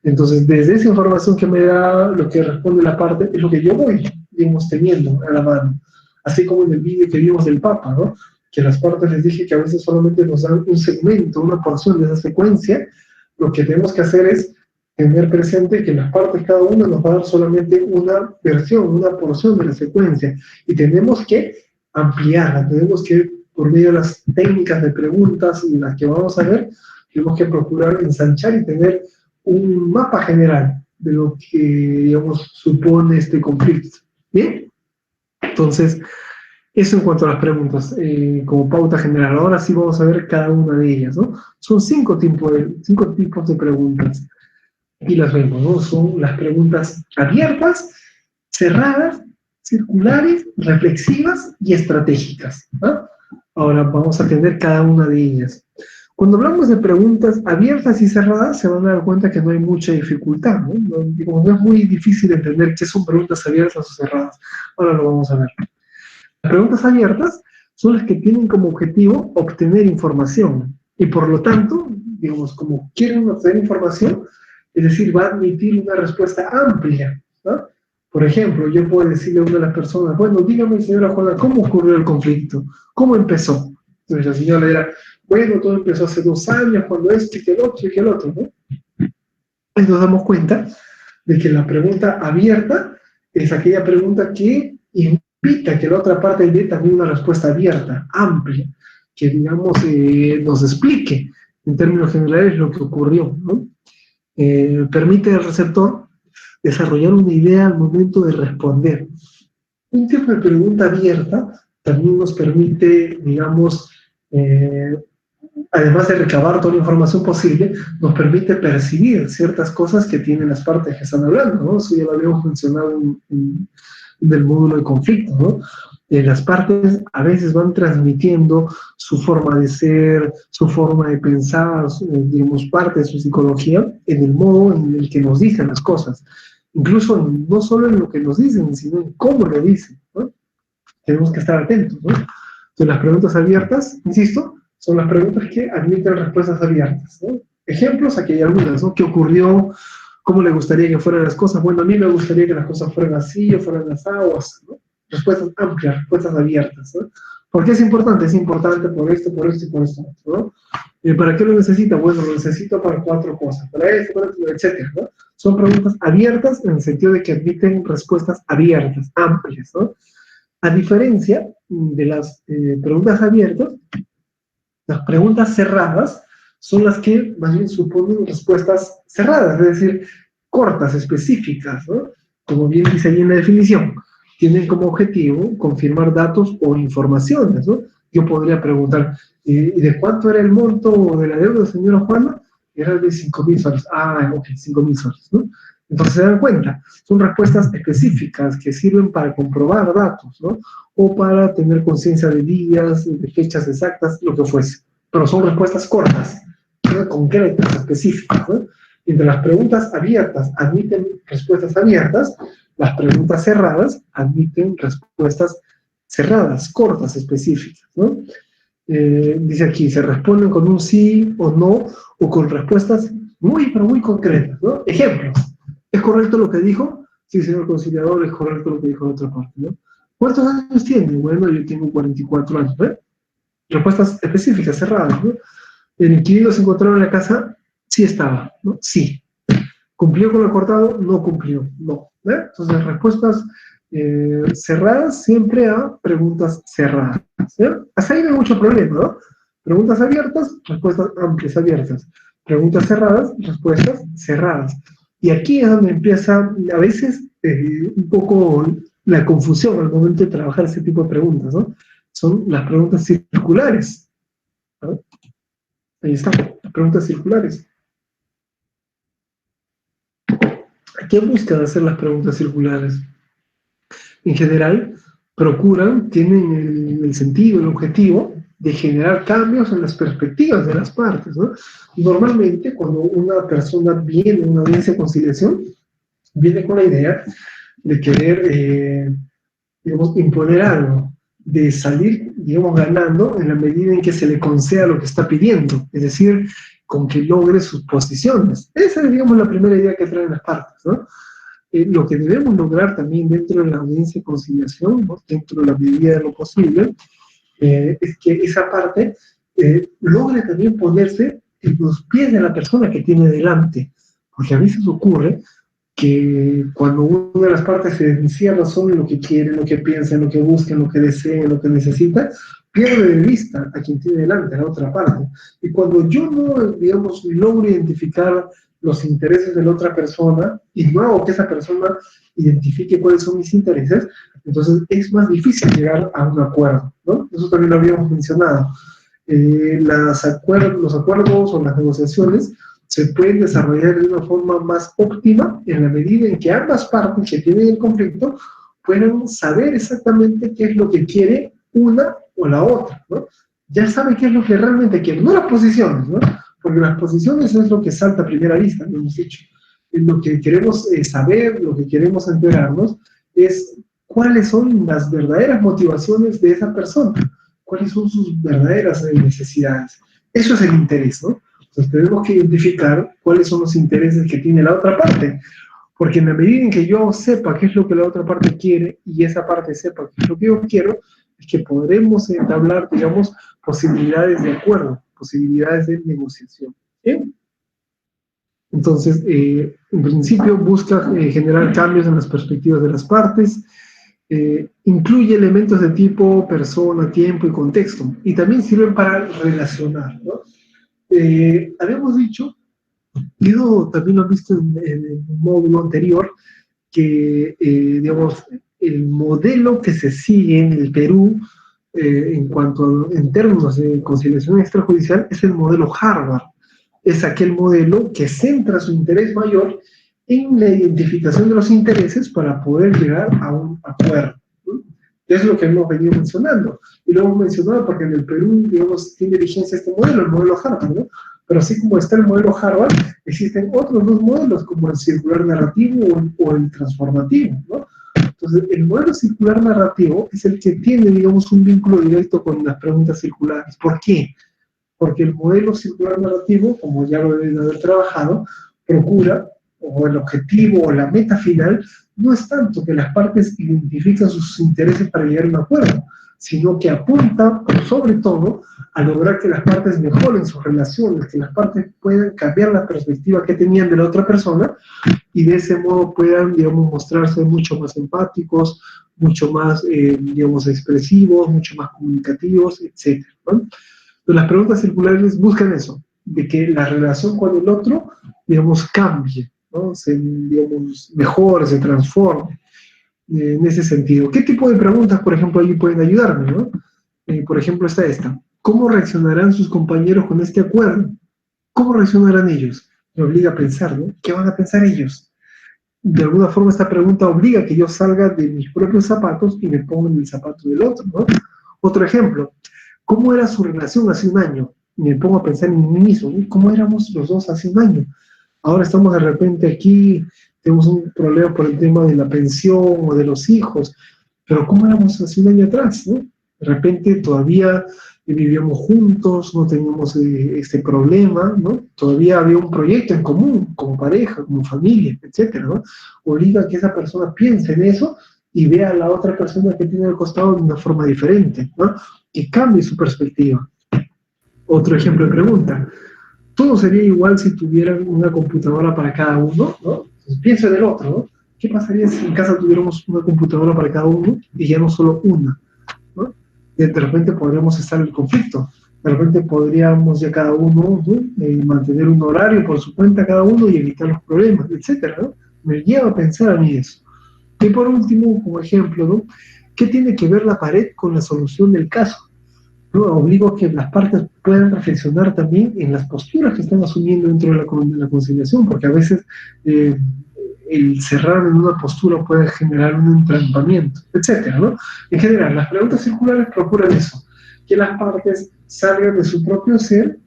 Entonces, desde esa información que me da, lo que responde la parte es lo que yo voy, digamos, teniendo a la mano. Así como en el vídeo que vimos del Papa, ¿no? Que a las partes les dije que a veces solamente nos dan un segmento, una porción de esa secuencia. Lo que tenemos que hacer es tener presente que las partes cada una nos va a dar solamente una versión, una porción de la secuencia, y tenemos que ampliarla, tenemos que, por medio de las técnicas de preguntas y las que vamos a ver, tenemos que procurar ensanchar y tener un mapa general de lo que, digamos, supone este conflicto. ¿Bien? Entonces, eso en cuanto a las preguntas, como pauta general. Ahora sí vamos a ver cada una de ellas, ¿no? Son cinco tipos de preguntas. Y las vemos, ¿no? Son las preguntas abiertas, cerradas, circulares, reflexivas y estratégicas, ¿no? Ahora vamos a atender cada una de ellas. Cuando hablamos de preguntas abiertas y cerradas, se van a dar cuenta que no hay mucha dificultad, ¿no? No es muy difícil entender qué son preguntas abiertas o cerradas. Ahora lo vamos a ver. Las preguntas abiertas son las que tienen como objetivo obtener información y por lo tanto, digamos, como quieren obtener información, es decir, va a admitir una respuesta amplia, ¿no? Por ejemplo, yo puedo decirle a una de las personas, bueno, dígame, señora Juana, ¿cómo ocurrió el conflicto? ¿Cómo empezó? Entonces la señora le dirá, bueno, todo empezó hace 2 años, cuando esto y que el otro y que el otro, ¿no? Entonces nos damos cuenta de que la pregunta abierta es aquella pregunta que invita a que la otra parte dé también una respuesta abierta, amplia, que, digamos, nos explique en términos generales lo que ocurrió, ¿no? Permite al receptor desarrollar una idea al momento de responder. Un tipo de pregunta abierta también nos permite, digamos, además de recabar toda la información posible, nos permite percibir ciertas cosas que tienen las partes que están hablando, ¿no? Eso ya lo habíamos mencionado en el módulo de conflicto, ¿no? Las partes a veces van transmitiendo su forma de ser, su forma de pensar, digamos, parte de su psicología en el modo en el que nos dicen las cosas. Incluso no solo en lo que nos dicen, sino en cómo lo dicen, ¿no? Tenemos que estar atentos, ¿no? Entonces, las preguntas abiertas, insisto, son las preguntas que admiten respuestas abiertas, ¿no? Ejemplos, aquí hay algunas, ¿no? ¿Qué ocurrió? ¿Cómo le gustaría que fueran las cosas? Bueno, a mí me gustaría que las cosas fueran así o fueran las aguas, ¿no? Respuestas amplias, respuestas abiertas, ¿no? ¿Por qué es importante? Es importante por esto y por esto, ¿no? ¿Para qué lo necesita? Bueno, lo necesito para 4 cosas, para esto, etcétera, ¿no? Son preguntas abiertas en el sentido de que admiten respuestas abiertas, amplias, ¿no? A diferencia de las preguntas abiertas, las preguntas cerradas son las que más bien suponen respuestas cerradas, es decir, cortas, específicas, ¿no? Como bien dice ahí en la definición, tienen como objetivo confirmar datos o informaciones, ¿no? Yo podría preguntar, ¿y de cuánto era el monto de la deuda, señora Juana? Era de 5.000 soles. Ah, ok, 5.000 soles, ¿no? Entonces se dan cuenta, son respuestas específicas que sirven para comprobar datos, ¿no? O para tener conciencia de días, de fechas exactas, lo que fuese. Pero son respuestas cortas, ¿no? Concretas, específicas, ¿no? Entre las preguntas abiertas admiten respuestas abiertas, las preguntas cerradas admiten respuestas cerradas, cortas, específicas, ¿no? Dice aquí, se responden con un sí o no, o con respuestas muy, pero muy concretas, ¿no? Ejemplos. ¿Es correcto lo que dijo? Sí, señor conciliador, es correcto lo que dijo la otra parte, ¿no? ¿Cuántos años tiene? Bueno, yo tengo 44 años, ¿eh? Respuestas específicas, cerradas, ¿no? ¿El inquilino se encontraba en la casa? Sí estaba, ¿no? Sí. ¿Cumplió con lo acordado? No cumplió, no. ¿Eh? Entonces, respuestas cerradas siempre a preguntas cerradas. ¿Sí? Hasta ahí no hay mucho problema, ¿no? Preguntas abiertas, respuestas amplias abiertas. Preguntas cerradas, respuestas cerradas. Y aquí es donde empieza a veces un poco la confusión al momento de trabajar ese tipo de preguntas, ¿no? Son las preguntas circulares, ¿no? Ahí está, las preguntas circulares. ¿A qué buscan hacer las preguntas circulares? En general, tienen el sentido, el objetivo de generar cambios en las perspectivas de las partes, ¿no? Normalmente, cuando una persona viene a una audiencia de conciliación, viene con la idea de querer, digamos, imponer algo, de salir, digamos, ganando en la medida en que se le conceda lo que está pidiendo, es decir, con que logre sus posiciones. Esa es, digamos, la primera idea que traen las partes, ¿no? Lo que debemos lograr también dentro de la audiencia de conciliación, ¿no? Dentro de la medida de lo posible, es que esa parte logre también ponerse en los pies de la persona que tiene delante, porque a veces ocurre que cuando una de las partes se encierra solo en lo que quiere, en lo que piensa, en lo que busca, en lo que desea, en lo que necesita, pierde de vista a quien tiene delante, a la otra parte. Y cuando yo no, digamos, logro identificar los intereses de la otra persona y no hago que esa persona identifique cuáles son mis intereses, entonces es más difícil llegar a un acuerdo, ¿no? Eso también lo habíamos mencionado. Los acuerdos o las negociaciones se pueden desarrollar de una forma más óptima en la medida en que ambas partes que tienen el conflicto puedan saber exactamente qué es lo que quiere una o la otra, ¿no? Ya sabe qué es lo que realmente quiere, no las posiciones, ¿no? Porque las posiciones es lo que salta a primera vista, lo hemos dicho. Lo que queremos saber, lo que queremos enterarnos, es cuáles son las verdaderas motivaciones de esa persona, cuáles son sus verdaderas necesidades. Eso es el interés, ¿no? Entonces tenemos que identificar cuáles son los intereses que tiene la otra parte, porque en la medida en que yo sepa qué es lo que la otra parte quiere y esa parte sepa qué es lo que yo quiero, es que podremos entablar, digamos, posibilidades de acuerdo, posibilidades de negociación. ¿Bien? Entonces, en principio busca generar cambios en las perspectivas de las partes, incluye elementos de tipo persona, tiempo y contexto, y también sirven para relacionar, ¿no? Habíamos dicho, y eso también lo han visto en el módulo anterior, que, digamos, el modelo que se sigue en el Perú en términos de conciliación extrajudicial es el modelo Harvard. Es aquel modelo que centra su interés mayor en la identificación de los intereses para poder llegar a un acuerdo, ¿no? Es lo que hemos venido mencionando. Y lo hemos mencionado porque en el Perú, digamos, tiene vigencia este modelo, el modelo Harvard, ¿no? Pero así como está el modelo Harvard, existen otros dos modelos, como el circular narrativo o el transformativo, ¿no? Entonces, el modelo circular narrativo es el que tiene, digamos, un vínculo directo con las preguntas circulares. ¿Por qué? Porque el modelo circular narrativo, como ya lo deben haber trabajado, procura, o el objetivo o la meta final, no es tanto que las partes identifican sus intereses para llegar a un acuerdo, sino que apunta, sobre todo, a lograr que las partes mejoren sus relaciones, que las partes puedan cambiar la perspectiva que tenían de la otra persona y de ese modo puedan, digamos, mostrarse mucho más empáticos, mucho más, digamos, expresivos, mucho más comunicativos, etc., ¿no? Entonces, las preguntas circulares buscan eso, de que la relación con el otro, digamos, cambie, ¿no? Digamos, mejore, se transforme. En ese sentido. ¿Qué tipo de preguntas, por ejemplo, allí pueden ayudarme, ¿no? Por ejemplo, está esta. ¿Cómo reaccionarán sus compañeros con este acuerdo? ¿Cómo reaccionarán ellos? Me obliga a pensar, ¿no? ¿Qué van a pensar ellos? De alguna forma esta pregunta obliga a que yo salga de mis propios zapatos y me ponga en el zapato del otro, ¿no? Otro ejemplo. ¿Cómo era su relación hace un año? Y me pongo a pensar en mí mismo, ¿no? ¿Cómo éramos los dos hace un año? Ahora estamos de repente aquí, tenemos un problema por el tema de la pensión o de los hijos. pero ¿cómo éramos hace un año atrás, ¿no? De repente todavía vivíamos juntos, no teníamos este problema, ¿no? Todavía había un proyecto en común, como pareja, como familia, etcétera, ¿no? Obliga a que esa persona piense en eso y vea a la otra persona que tiene al costado de una forma diferente, ¿no? Que cambie su perspectiva. Otro ejemplo de pregunta. ¿Todo sería igual si tuvieran una computadora para cada uno, ¿no? Entonces, pienso en el otro, ¿no? ¿Qué pasaría si en casa tuviéramos una computadora para cada uno y ya no solo una, ¿no? Y de repente podríamos estar en el conflicto. De repente podríamos ya cada uno, ¿no? Mantener un horario por su cuenta cada uno y evitar los problemas, etcétera, ¿no? Me lleva a pensar a mí eso. Y por último, como ejemplo, ¿no? ¿Qué tiene que ver la pared con la solución del caso? ¿No? Obligo a que las partes puedan reflexionar también en las posturas que están asumiendo dentro de la conciliación, porque a veces el cerrar en una postura puede generar un entrampamiento, etcétera, ¿no? En general, las preguntas circulares procuran eso, que las partes salgan de su propio ser,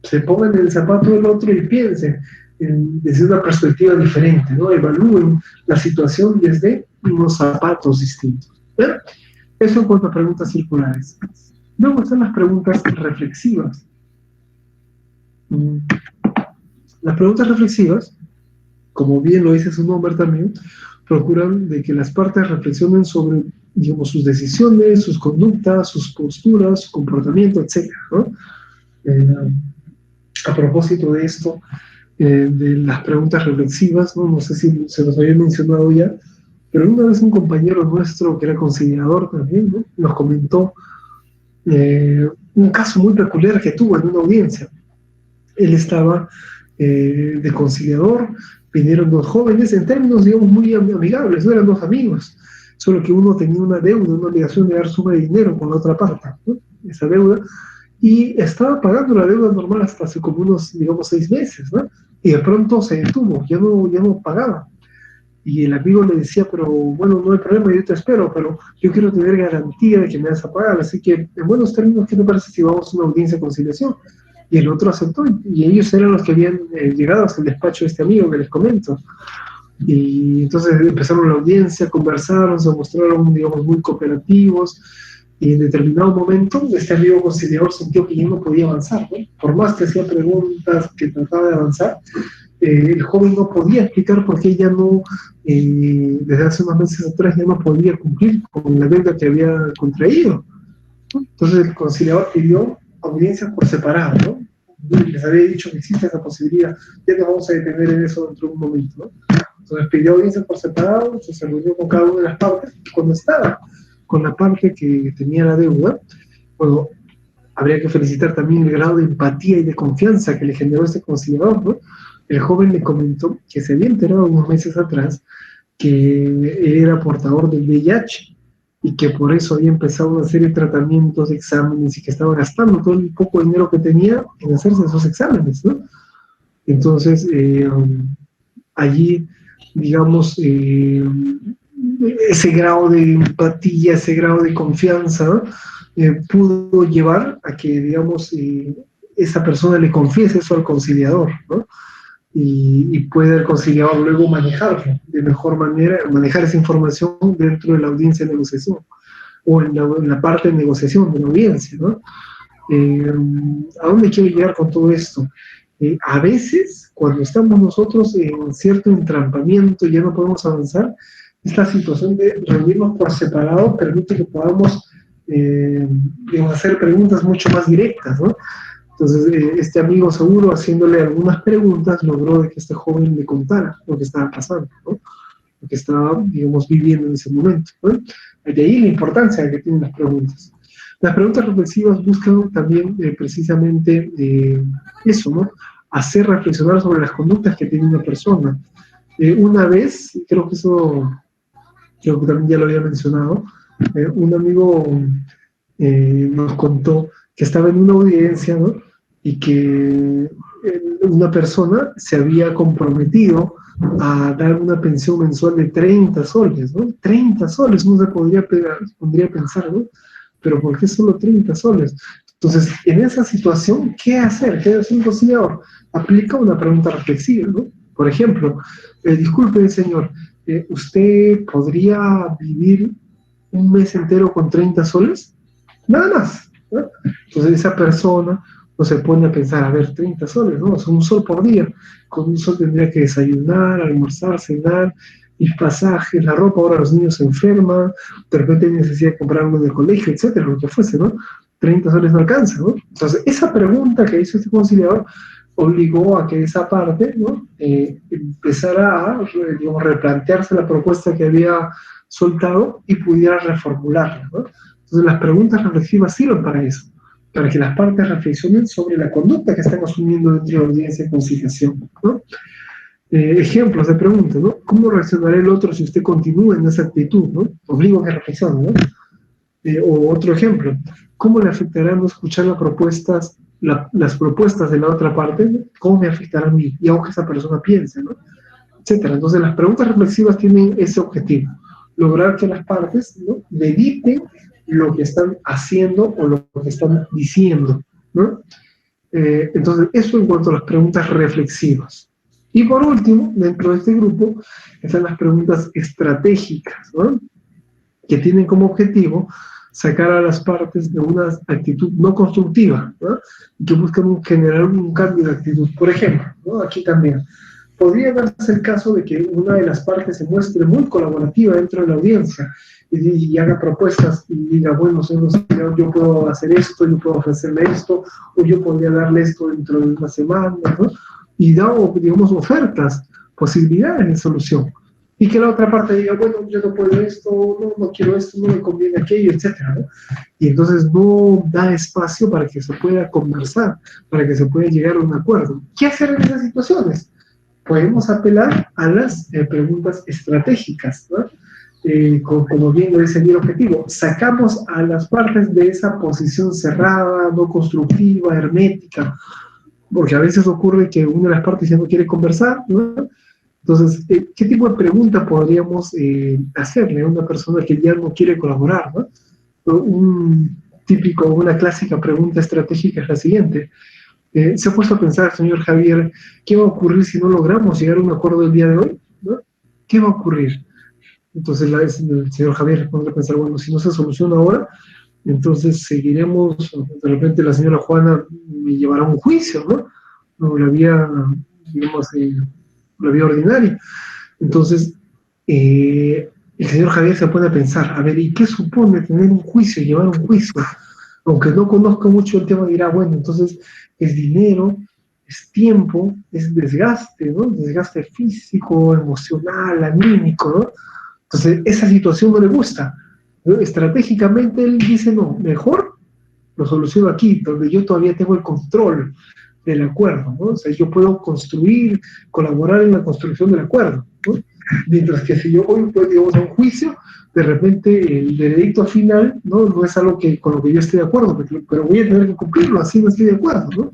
se pongan en el zapato del otro y piensen desde una perspectiva diferente, ¿no? Evalúen la situación desde unos zapatos distintos. ¿Bien? Eso en cuanto a preguntas circulares. Luego están las preguntas reflexivas. Las preguntas reflexivas, como bien lo dice su nombre también, procuran de que las partes reflexionen sobre, digamos, sus decisiones, sus conductas, sus posturas, su comportamiento, etc., ¿no? A propósito de esto, de las preguntas reflexivas, ¿no? No sé si se los había mencionado ya, pero una vez un compañero nuestro que era conciliador también, ¿no? Nos comentó un caso muy peculiar que tuvo en una audiencia. Él estaba de conciliador, vinieron dos jóvenes, en términos, digamos, muy amigables, no eran dos amigos, solo que uno tenía una deuda, una obligación de dar suma de dinero con la otra parte, ¿no? Esa deuda, y estaba pagando la deuda normal hasta hace como unos, digamos, 6 meses, ¿no? Y de pronto se detuvo, ya no pagaba. Y el amigo le decía, pero bueno, no hay problema, yo te espero, pero yo quiero tener garantía de que me vas a pagar, así que en buenos términos, ¿qué te parece si vamos a una audiencia de conciliación? Y el otro aceptó, y ellos eran los que habían llegado hasta el despacho de este amigo que les comento. Y entonces empezaron la audiencia, conversaron, se mostraron, digamos, muy cooperativos, y en determinado momento este amigo conciliador sintió que ya no podía avanzar, ¿no? Por más que hacía preguntas, que trataba de avanzar, el joven no podía explicar por qué ya no, desde hace unos meses atrás, ya no podía cumplir con la deuda que había contraído. Entonces el conciliador pidió audiencias por separado, ¿no? Les había dicho que existe esa posibilidad, ya nos vamos a detener en eso dentro de un momento, ¿no? Entonces pidió audiencias por separado, se reunió con cada una de las partes, y cuando estaba con la parte que tenía la deuda, bueno, habría que felicitar también el grado de empatía y de confianza que le generó este conciliador, ¿no? El joven le comentó que se había enterado unos meses atrás que él era portador del VIH y que por eso había empezado una serie de tratamientos, exámenes, y que estaba gastando todo el poco dinero que tenía en hacerse esos exámenes, ¿no? Entonces, allí, digamos, ese grado de empatía, ese grado de confianza, ¿no? Pudo llevar a que, digamos, esa persona le confiese eso al conciliador, ¿no? Y puede el conciliador luego manejarlo de mejor manera, manejar esa información dentro de la audiencia de negociación o en la parte de negociación de la audiencia, ¿no? ¿A dónde quiero llegar con todo esto? A veces, cuando estamos nosotros en cierto entrampamiento y ya no podemos avanzar, esta situación de reunirnos por separado permite que podamos hacer preguntas mucho más directas, ¿no? Entonces, este amigo seguro, haciéndole algunas preguntas, logró de que este joven le contara lo que estaba pasando, ¿no? Lo que estaba, digamos, viviendo en ese momento, ¿no? De ahí la importancia que tienen las preguntas. Las preguntas reflexivas buscan también precisamente eso, ¿no? Hacer reflexionar sobre las conductas que tiene una persona. Una vez, creo que también ya lo había mencionado, un amigo nos contó que estaba en una audiencia, ¿no? Y que una persona se había comprometido a dar una pensión mensual de 30 soles, ¿no? 30 soles, uno se pondría a pensar, ¿no? Pero ¿por qué solo 30 soles? Entonces, en esa situación, ¿qué hacer? ¿Qué hace un conciliador? Aplica una pregunta reflexiva, ¿no? Por ejemplo, disculpe, señor, ¿usted podría vivir un mes entero con 30 soles? Nada más, ¿no? Entonces esa persona no se pone a pensar, a ver, 30 soles, ¿no? Es un sol por día. Con un sol tendría que desayunar, almorzar, cenar, y pasajes, la ropa, ahora los niños se enferman, de repente hay necesidad de comprar algo en el colegio, etcétera, lo que fuese, ¿no? 30 soles no alcanza, ¿no? Entonces, esa pregunta que hizo este conciliador obligó a que esa parte, ¿no? Empezara a, digamos, replantearse la propuesta que había soltado y pudiera reformularla, ¿no? Entonces, las preguntas reflexivas sirven para eso, para que las partes reflexionen sobre la conducta que están asumiendo dentro de la audiencia de conciliación, ¿no? Ejemplos de preguntas, ¿no? ¿Cómo reaccionará el otro si usted continúa en esa actitud, ¿no? Obligo a que reflexione, ¿no? O otro ejemplo, ¿cómo le afectará no escuchar las propuestas de la otra parte? ¿No? ¿Cómo me afectará a mí? Y hago que esa persona piense, ¿no? Etcétera. Entonces, las preguntas reflexivas tienen ese objetivo, lograr que las partes, ¿no? mediten lo que están haciendo o lo que están diciendo, ¿no? Entonces, eso en cuanto a las preguntas reflexivas. Y por último, dentro de este grupo, están las preguntas estratégicas, ¿no? Que tienen como objetivo sacar a las partes de una actitud no constructiva, ¿no? Y que buscan generar un cambio de actitud. Por ejemplo, ¿no? Aquí también, podría darse el caso de que una de las partes se muestre muy colaborativa dentro de la audiencia y haga propuestas y diga, bueno, señor, yo puedo hacer esto, yo puedo ofrecerle esto, o yo podría darle esto dentro de una semana, ¿no? Y da, digamos, ofertas, posibilidades de solución. Y que la otra parte diga, bueno, yo no puedo esto, no quiero esto, no me conviene aquello, etcétera, ¿no? Y entonces no da espacio para que se pueda conversar, para que se pueda llegar a un acuerdo. ¿Qué hacer en esas situaciones? Podemos apelar a las preguntas estratégicas, ¿no? Como bien lo dice el objetivo, sacamos a las partes de esa posición cerrada, no constructiva, hermética, porque a veces ocurre que una de las partes ya no quiere conversar, ¿no? Entonces, ¿qué tipo de pregunta podríamos hacerle a una persona que ya no quiere colaborar, ¿no? Una clásica pregunta estratégica es la siguiente. ¿Se ha puesto a pensar, señor Javier, qué va a ocurrir si no logramos llegar a un acuerdo el día de hoy? ¿No? ¿Qué va a ocurrir? Entonces el señor Javier responde a pensar, bueno, si no se soluciona ahora, entonces seguiremos, de repente la señora Juana me llevará a un juicio, ¿no? No, la vía, digamos, la vía ordinaria. Entonces, el señor Javier se pone a pensar, a ver, ¿y qué supone tener un juicio, llevar un juicio? Aunque no conozca mucho el tema, dirá, bueno, entonces es dinero, es tiempo, es desgaste, ¿no? Desgaste físico, emocional, anímico, ¿no? Entonces, esa situación no le gusta, ¿no? Estratégicamente él dice, no, mejor lo soluciono aquí, donde yo todavía tengo el control del acuerdo, ¿no? O sea, yo puedo construir, colaborar en la construcción del acuerdo, ¿no? Mientras que si yo voy, pues, digamos, a un juicio, de repente el veredicto final, no es algo con lo que yo esté de acuerdo, pero voy a tener que cumplirlo, así no estoy de acuerdo, ¿no?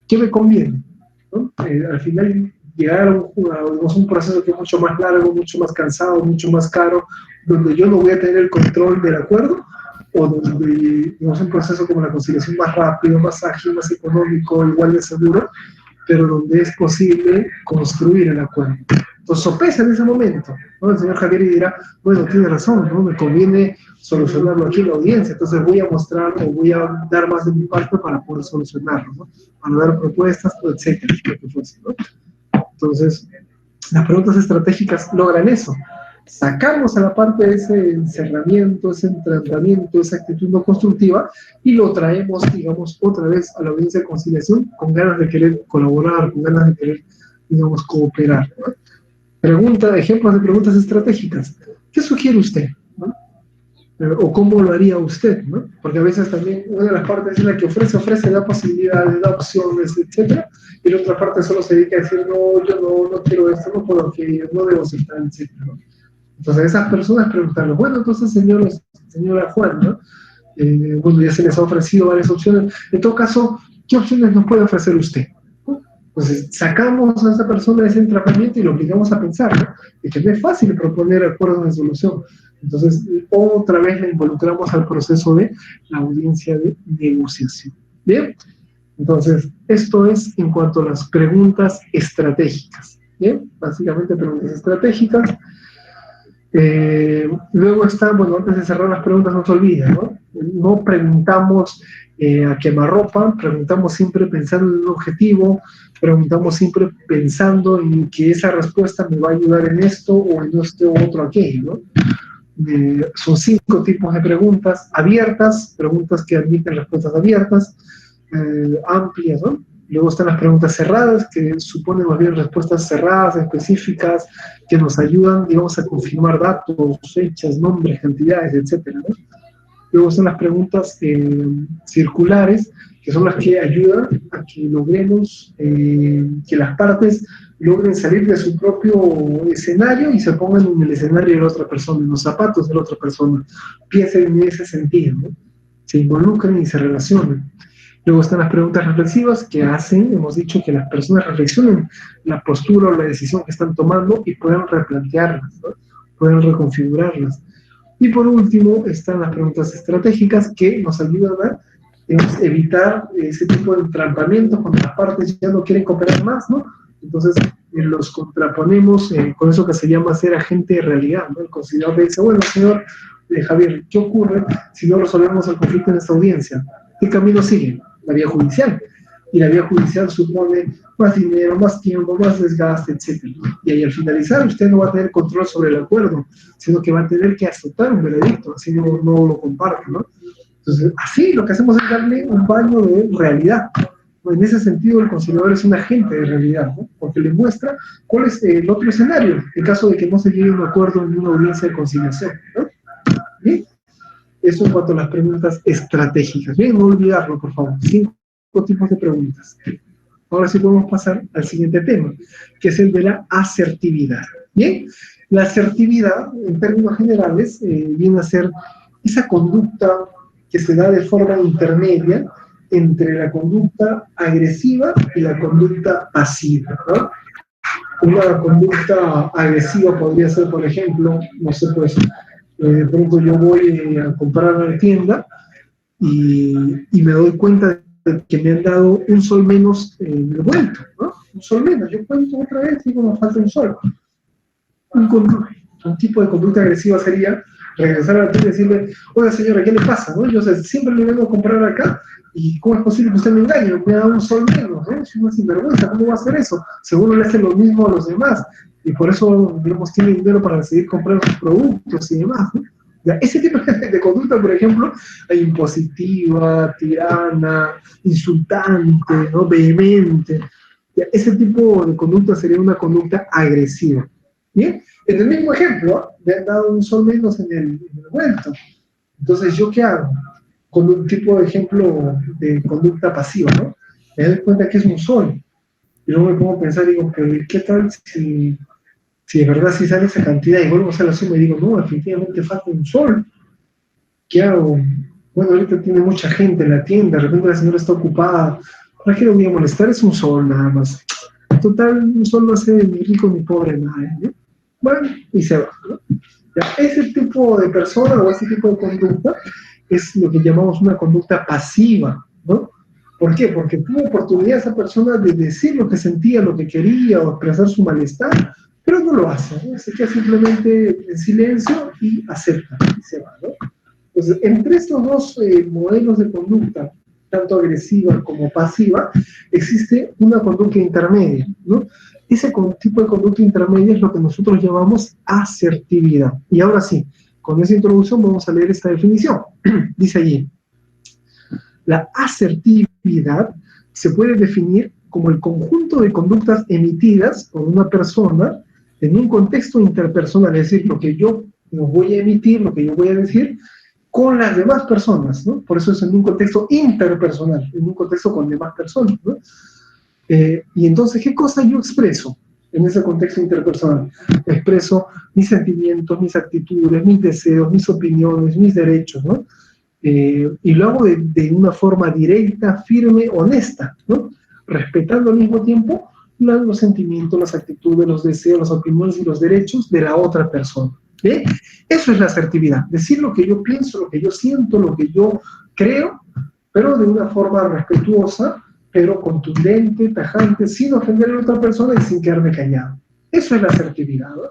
¿Qué me conviene? ¿No? Al final llegar a un proceso que es mucho más largo, mucho más cansado, mucho más caro, donde yo no voy a tener el control del acuerdo, o donde digamos, un proceso como la conciliación más rápido, más ágil, más económico, igual de seguro, pero donde es posible construir el acuerdo. Entonces sopesa en ese momento, ¿no? El señor Javier dirá, bueno, tiene razón, ¿no? Me conviene solucionarlo aquí en la audiencia, entonces voy a mostrar o voy a dar más de mi parte para poder solucionarlo, ¿no? Para dar propuestas, etcétera, lo que fuese, ¿no? Entonces, las preguntas estratégicas logran eso. Sacamos a la parte de ese encerramiento, ese entrampamiento, esa actitud no constructiva y lo traemos, digamos, otra vez a la audiencia de conciliación con ganas de querer colaborar, con ganas de querer, digamos, cooperar, ¿no? Ejemplos de preguntas estratégicas. ¿Qué sugiere usted? ¿No? ¿O cómo lo haría usted? ¿No? Porque a veces también una de las partes es la que ofrece, da posibilidades, da opciones, etc. Y la otra parte solo se dedica a decir, no, yo no quiero esto, no puedo aquello, no debo aceptar, etc. ¿no? Entonces a esas personas preguntarles, bueno, entonces señora Juan, ¿no? Bueno, ya se les ha ofrecido varias opciones. En todo caso, ¿qué opciones nos puede ofrecer usted? Entonces, sacamos a esa persona de ese entrampamiento y lo obligamos a pensar, ¿no? Y que no es fácil proponer acuerdos de solución. Entonces, otra vez le involucramos al proceso de la audiencia de negociación. ¿Bien? Entonces, esto es en cuanto a las preguntas estratégicas. ¿Bien? Básicamente preguntas estratégicas. Luego está, bueno, antes de cerrar las preguntas no se olviden, ¿no? No preguntamos a quemarropa, preguntamos siempre pensando en un objetivo, preguntamos siempre pensando en que esa respuesta me va a ayudar en esto o en esto o otro aquello, ¿no? Son 5 tipos de preguntas: abiertas, preguntas que admiten respuestas abiertas, amplias, ¿no? Luego están las preguntas cerradas, que suponen más bien respuestas cerradas, específicas, que nos ayudan, digamos, a confirmar datos, fechas, nombres, cantidades, etcétera, ¿no? Luego están las preguntas circulares, que son las que ayudan a que logremos que las partes logren salir de su propio escenario y se pongan en el escenario de la otra persona, en los zapatos de la otra persona. Piensen en ese sentido, ¿no? Se involucren y se relacionen. Luego están las preguntas reflexivas, que hacen, hemos dicho, que las personas reflexionen la postura o la decisión que están tomando y puedan replantearlas, ¿no? Puedan reconfigurarlas. Y por último están las preguntas estratégicas, que nos ayudan a, digamos, evitar ese tipo de entrampamientos cuando las partes ya no quieren cooperar más, ¿no? Entonces los contraponemos con eso que se llama ser agente de realidad, ¿no? El conciliador dice, bueno, señor Javier, ¿qué ocurre si no resolvemos el conflicto en esta audiencia? ¿Qué camino sigue? La vía judicial. Y la vía judicial supone más dinero, más tiempo, más desgaste, etc. Y ahí al finalizar usted no va a tener control sobre el acuerdo, sino que va a tener que aceptar un veredicto, así no lo comparte, ¿no? Entonces, así lo que hacemos es darle un baño de realidad. En ese sentido, el conciliador es un agente de realidad, ¿no? Porque le muestra cuál es el otro escenario, en caso de que no se llegue a un acuerdo en una audiencia de conciliación, ¿no? ¿Bien? Eso en cuanto a las preguntas estratégicas. Bien, no olvidarlo, por favor. 5 tipos de preguntas. Ahora sí podemos pasar al siguiente tema, que es el de la asertividad. Bien, la asertividad, en términos generales, viene a ser esa conducta que se da de forma intermedia entre la conducta agresiva y la conducta pasiva, ¿no? Una conducta agresiva podría ser, por ejemplo, no sé, pues, de pronto yo voy a comprar a la tienda y me doy cuenta de que me han dado un sol menos en el vuelto, ¿no? Un sol menos. Yo cuento otra vez y digo, me falta un sol. Un tipo de conducta agresiva sería regresar a la tienda y decirle, oiga señora, ¿qué le pasa? ¿No? Yo siempre le vengo a comprar acá y ¿cómo es posible que usted me engañe? Me ha dado un sol menos, ¿no? Es una sinvergüenza, ¿cómo va a hacer eso? Seguro le hace lo mismo a los demás y por eso, digamos, tiene dinero para seguir comprando sus productos y demás, ¿no? Ya, ese tipo de conducta, por ejemplo, impositiva, tirana, insultante, ¿no? Vehemente, ya, ese tipo de conducta sería una conducta agresiva. ¿Bien? En el mismo ejemplo, me han dado un sol menos en el vuelto. Entonces, ¿yo qué hago? Con un tipo de ejemplo de conducta pasiva, ¿no? Me doy cuenta que es un sol. Y luego me pongo a pensar, digo, pero ¿qué tal si de verdad sí sale esa cantidad y vuelvo a hacer la suma y digo, no, definitivamente falta un sol? ¿Qué hago? Bueno, ahorita tiene mucha gente en la tienda, de repente la señora está ocupada. ¿Para qué lo voy a molestar? Es un sol nada más. Total, un sol no hace ni rico ni pobre nadie, ¿no? Bueno, y se va, ¿no? Ya, ese tipo de persona o ese tipo de conducta es lo que llamamos una conducta pasiva, ¿no? ¿Por qué? Porque tuvo oportunidad esa persona de decir lo que sentía, lo que quería o expresar su malestar, pero no lo hace, ¿no? Se queda simplemente en silencio y acepta y se va, ¿no? Entonces, entre estos dos modelos de conducta, tanto agresiva como pasiva, existe una conducta intermedia, ¿no? Ese tipo de conducta intermedia es lo que nosotros llamamos asertividad. Y ahora sí, con esa introducción vamos a leer esta definición. Dice allí, la asertividad se puede definir como el conjunto de conductas emitidas por una persona en un contexto interpersonal, es decir, lo que yo voy a emitir, lo que yo voy a decir, con las demás personas, ¿no? Por eso es en un contexto interpersonal, en un contexto con demás personas, ¿no? Y entonces, ¿qué cosa yo expreso en ese contexto interpersonal? Expreso mis sentimientos, mis actitudes, mis deseos, mis opiniones, mis derechos, ¿no? Y lo hago de una forma directa, firme, honesta, ¿no? Respetando al mismo tiempo los sentimientos, las actitudes, los deseos, las opiniones y los derechos de la otra persona. ¿Bien? Eso es la asertividad, decir lo que yo pienso, lo que yo siento, lo que yo creo, pero de una forma respetuosa, pero contundente, tajante, sin ofender a la otra persona y sin quedarme callado. Eso es la asertividad, ¿no?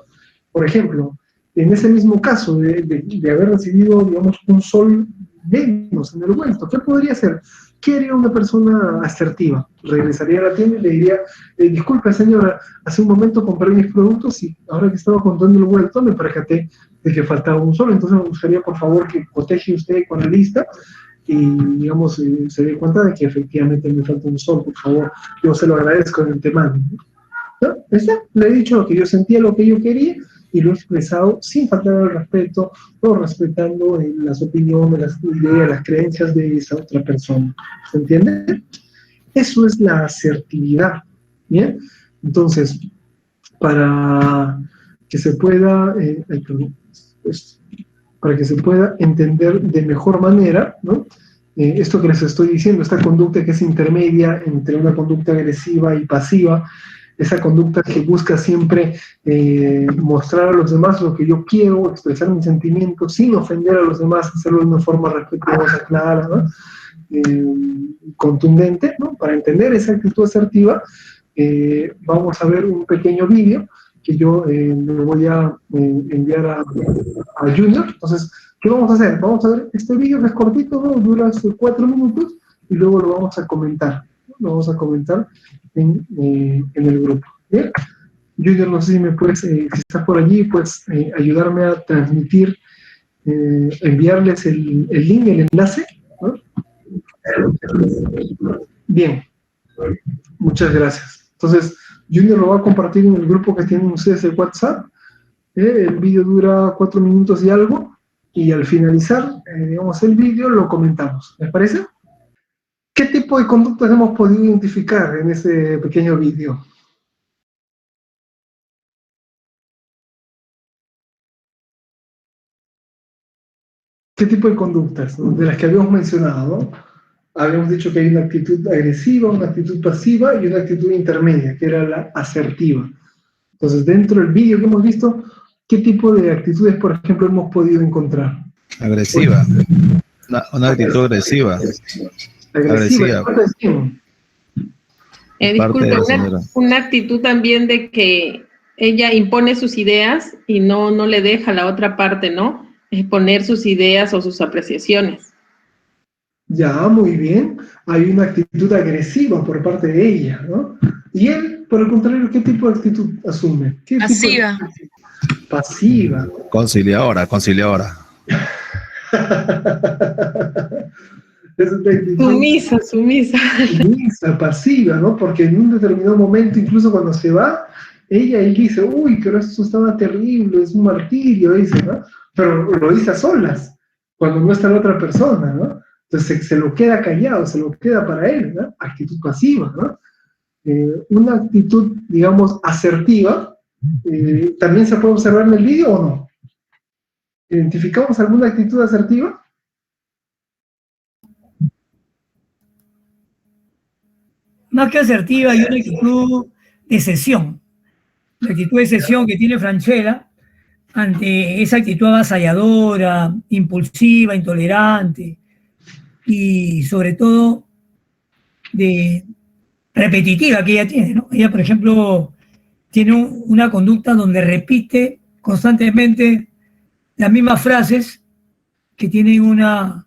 Por ejemplo, en ese mismo caso de haber recibido, digamos, un sol menos en el huerto, ¿qué podría hacer? ¿Qué haría una persona asertiva? Regresaría a la tienda y le diría, disculpe señora, hace un momento compré mis productos y ahora que estaba contando el vuelto me percaté de que faltaba un sol, entonces me gustaría por favor que coteje usted con la lista y digamos se dé cuenta de que efectivamente me falta un sol, por favor, yo se lo agradezco de antemano. ¿No? Le he dicho lo que yo sentía, lo que yo quería y lo he expresado sin faltar al respeto, o respetando las opiniones, las ideas, las creencias de esa otra persona. ¿Se entiende? Eso es la asertividad. ¿Bien? Entonces, para que se pueda, para que se pueda entender de mejor manera, ¿no? Esto que les estoy diciendo, esta conducta que es intermedia entre una conducta agresiva y pasiva, esa conducta que busca siempre mostrar a los demás lo que yo quiero, expresar mis sentimientos sin ofender a los demás, hacerlo de una forma respetuosa, clara, ¿no? Contundente, ¿no? Para entender esa actitud asertiva, vamos a ver un pequeño vídeo que yo le voy a enviar a Junior. Entonces, ¿qué vamos a hacer? Vamos a ver este vídeo que es cortito, ¿no? Dura 4 minutos y luego lo vamos a comentar. Lo vamos a comentar en el grupo. ¿Bien? Junior, no sé si me puedes, si estás por allí, puedes ayudarme a transmitir, enviarles el link, el enlace, ¿no? Bien, muchas gracias. Entonces, Junior lo va a compartir en el grupo que tienen ustedes de WhatsApp. El vídeo dura 4 minutos y algo, y al finalizar, digamos, el vídeo lo comentamos. ¿Les parece? ¿Qué tipo de conductas hemos podido identificar en ese pequeño vídeo? ¿Qué tipo de conductas? De las que habíamos mencionado, ¿no? Habíamos dicho que hay una actitud agresiva, una actitud pasiva y una actitud intermedia, que era la asertiva. Entonces, dentro del vídeo que hemos visto, ¿qué tipo de actitudes, por ejemplo, hemos podido encontrar? Agresiva. Una actitud agresiva. Agresiva. Disculpe, una actitud también de que ella impone sus ideas y no le deja a la otra parte, ¿no? Exponer sus ideas o sus apreciaciones. Ya, muy bien. Hay una actitud agresiva por parte de ella, ¿no? Y él, por el contrario, ¿qué tipo de actitud asume? ¿Qué pasiva. Tipo de... Pasiva. Conciliadora. Sumisa. Sumisa, pasiva, ¿no? Porque en un determinado momento, incluso cuando se va, ella ahí dice, uy, pero esto estaba terrible, es un martirio, dice, ¿no? Pero lo dice a solas, cuando no está la otra persona, ¿no? Entonces se lo queda callado, se lo queda para él, ¿no? Actitud pasiva, ¿no? Una actitud, digamos, asertiva, ¿también se puede observar en el vídeo o no? ¿Identificamos alguna actitud asertiva? Más que asertiva, hay una actitud de cesión. La actitud de cesión que tiene Francella ante esa actitud avasalladora, impulsiva, intolerante y sobre todo de repetitiva que ella tiene, ¿no? Ella, por ejemplo, tiene una conducta donde repite constantemente las mismas frases que tienen una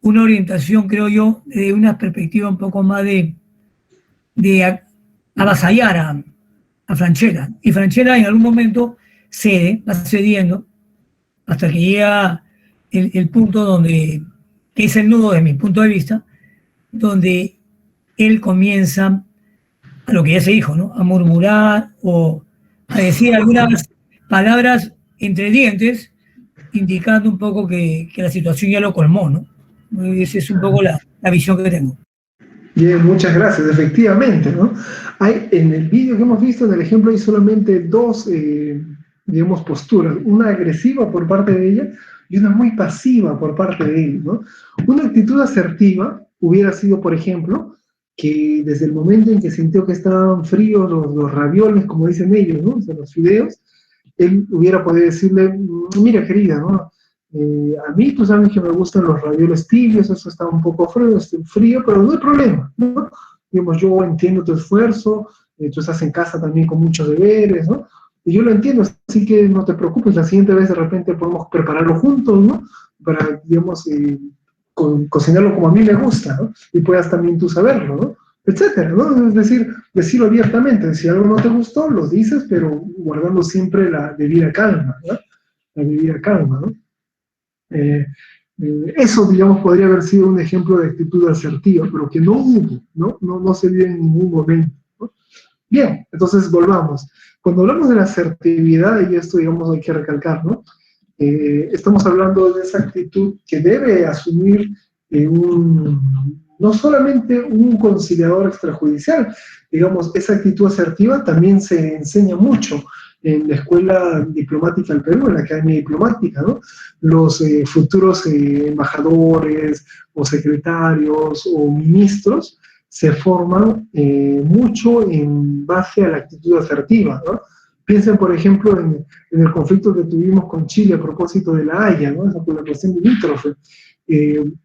orientación, creo yo, de una perspectiva un poco más de avasallar a Francella. Y Francella en algún momento cede, va cediendo, hasta que llega el punto donde, que es el nudo de mi punto de vista, donde él comienza a lo que ya se dijo, ¿no? A murmurar o a decir algunas palabras entre dientes, indicando un poco que la situación ya lo colmó, ¿no? Esa es un poco la visión que tengo. Bien, muchas gracias, efectivamente, ¿no? En el vídeo que hemos visto, en el ejemplo, hay solamente dos, digamos, posturas, una agresiva por parte de ella y una muy pasiva por parte de él, ¿no? Una actitud asertiva hubiera sido, por ejemplo, que desde el momento en que sintió que estaban fríos los ravioles, como dicen ellos, ¿no? O sea, los fideos, él hubiera podido decirle, mira, querida, ¿no? A mí, tú sabes que me gustan los ravioles tibios, eso está un poco frío, pero no hay problema, ¿no? Digamos, yo entiendo tu esfuerzo, tú estás en casa también con muchos deberes, ¿no? Y yo lo entiendo, así que no te preocupes, la siguiente vez de repente podemos prepararlo juntos, ¿no? Para, digamos, cocinarlo como a mí me gusta, ¿no? Y puedas también tú saberlo, ¿no? Etcétera, ¿no? Es decir, decirlo abiertamente, si algo no te gustó, lo dices, pero guardando siempre la debida calma, ¿no? La debida calma, ¿no? Eso, digamos, podría haber sido un ejemplo de actitud asertiva, pero que no hubo, ¿no? No se vio en ningún momento, ¿no? Bien, entonces volvamos. Cuando hablamos de la asertividad, y esto, digamos, hay que recalcar, ¿no? Estamos hablando de esa actitud que debe asumir no solamente un conciliador extrajudicial, digamos, esa actitud asertiva también se enseña mucho en la Escuela Diplomática del Perú, en la Academia Diplomática, ¿no? Los futuros embajadores o secretarios o ministros se forman mucho en base a la actitud asertiva, ¿no? Piensen, por ejemplo, en el conflicto que tuvimos con Chile a propósito de la Haya, ¿no? Esa la cuestión limítrofe.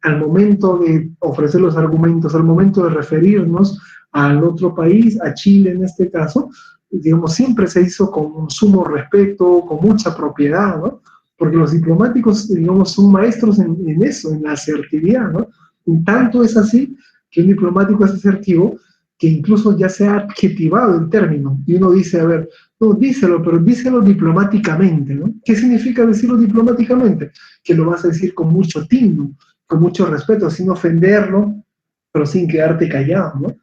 Al momento de ofrecer los argumentos, al momento de referirnos al otro país, a Chile en este caso, digamos, siempre se hizo con sumo respeto, con mucha propiedad, ¿no? Porque los diplomáticos, digamos, son maestros en eso, en la asertividad, ¿no? Y tanto es así que un diplomático es asertivo que incluso ya se ha adjetivado el término. Y uno dice, a ver, no, díselo, pero díselo diplomáticamente, ¿no? ¿Qué significa decirlo diplomáticamente? Que lo vas a decir con mucho tino, con mucho respeto, sin ofenderlo, pero sin quedarte callado, ¿no?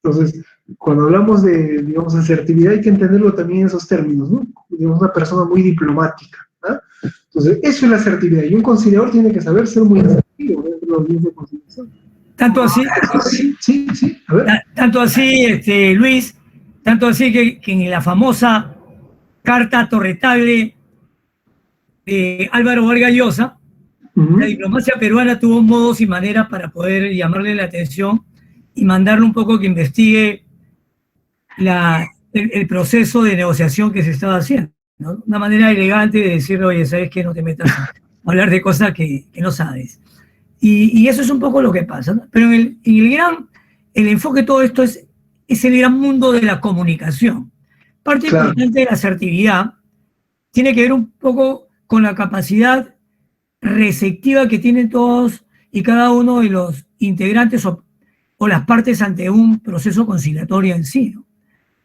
Entonces, cuando hablamos de, digamos, asertividad, hay que entenderlo también en esos términos, ¿no? Digamos, una persona muy diplomática, ¿no? Entonces, eso es la asertividad. Y un conciliador tiene que saber ser muy asertivo dentro de la audiencia de conciliación. Tanto así, Sí, a ver. tanto así, Luis, tanto así que en la famosa carta torretable de Álvaro Vargas Llosa, la diplomacia peruana tuvo modos y maneras para poder llamarle la atención y mandarle un poco que investigue el proceso de negociación que se estaba haciendo, ¿no? Una manera elegante de decirle, oye, ¿sabes qué? No te metas a hablar de cosas que no sabes. Y eso es un poco lo que pasa, ¿no? Pero el enfoque de todo esto es el gran mundo de la comunicación. Parte importante de la asertividad tiene que ver un poco con la capacidad receptiva que tienen todos y cada uno de los integrantes o las partes ante un proceso conciliatorio en sí, ¿no?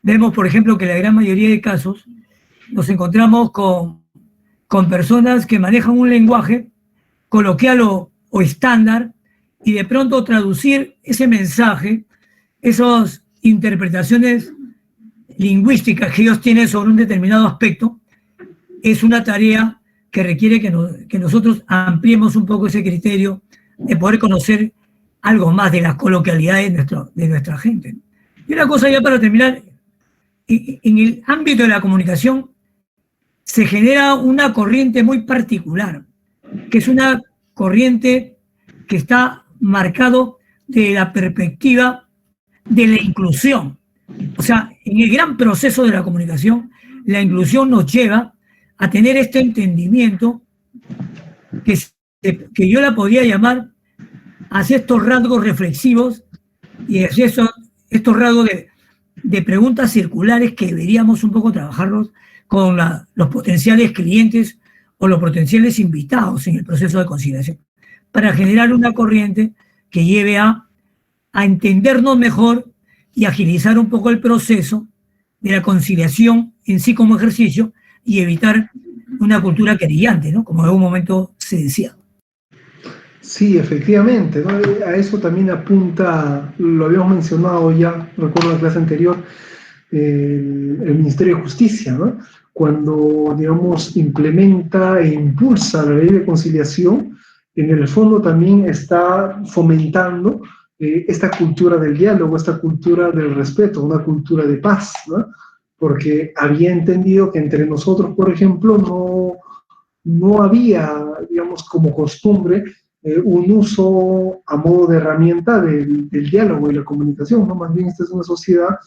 Vemos, por ejemplo, que en la gran mayoría de casos nos encontramos con personas que manejan un lenguaje coloquial o estándar, y de pronto traducir ese mensaje, esas interpretaciones lingüísticas que ellos tienen sobre un determinado aspecto, es una tarea que requiere que nosotros ampliemos un poco ese criterio de poder conocer algo más de las coloquialidades de nuestra gente. Y una cosa ya para terminar, en el ámbito de la comunicación se genera una corriente muy particular, que es una corriente que está marcado de la perspectiva de la inclusión. O sea, en el gran proceso de la comunicación, la inclusión nos lleva a tener este entendimiento que yo la podría llamar hacia estos rasgos reflexivos y hacia estos rasgos de preguntas circulares que deberíamos un poco trabajarlos con los potenciales clientes o los potenciales invitados en el proceso de conciliación, para generar una corriente que lleve a entendernos mejor y agilizar un poco el proceso de la conciliación en sí como ejercicio y evitar una cultura querellante, ¿no? Como en un momento se decía. Sí, efectivamente, ¿no? A eso también apunta, lo habíamos mencionado ya, recuerdo en la clase anterior, el Ministerio de Justicia, ¿no? Cuando, digamos, implementa e impulsa la ley de conciliación, en el fondo también está fomentando esta cultura del diálogo, esta cultura del respeto, una cultura de paz, ¿no? Porque había entendido que entre nosotros, por ejemplo, no había, digamos, como costumbre, un uso a modo de herramienta del diálogo y la comunicación, ¿no? Más bien esta es una sociedad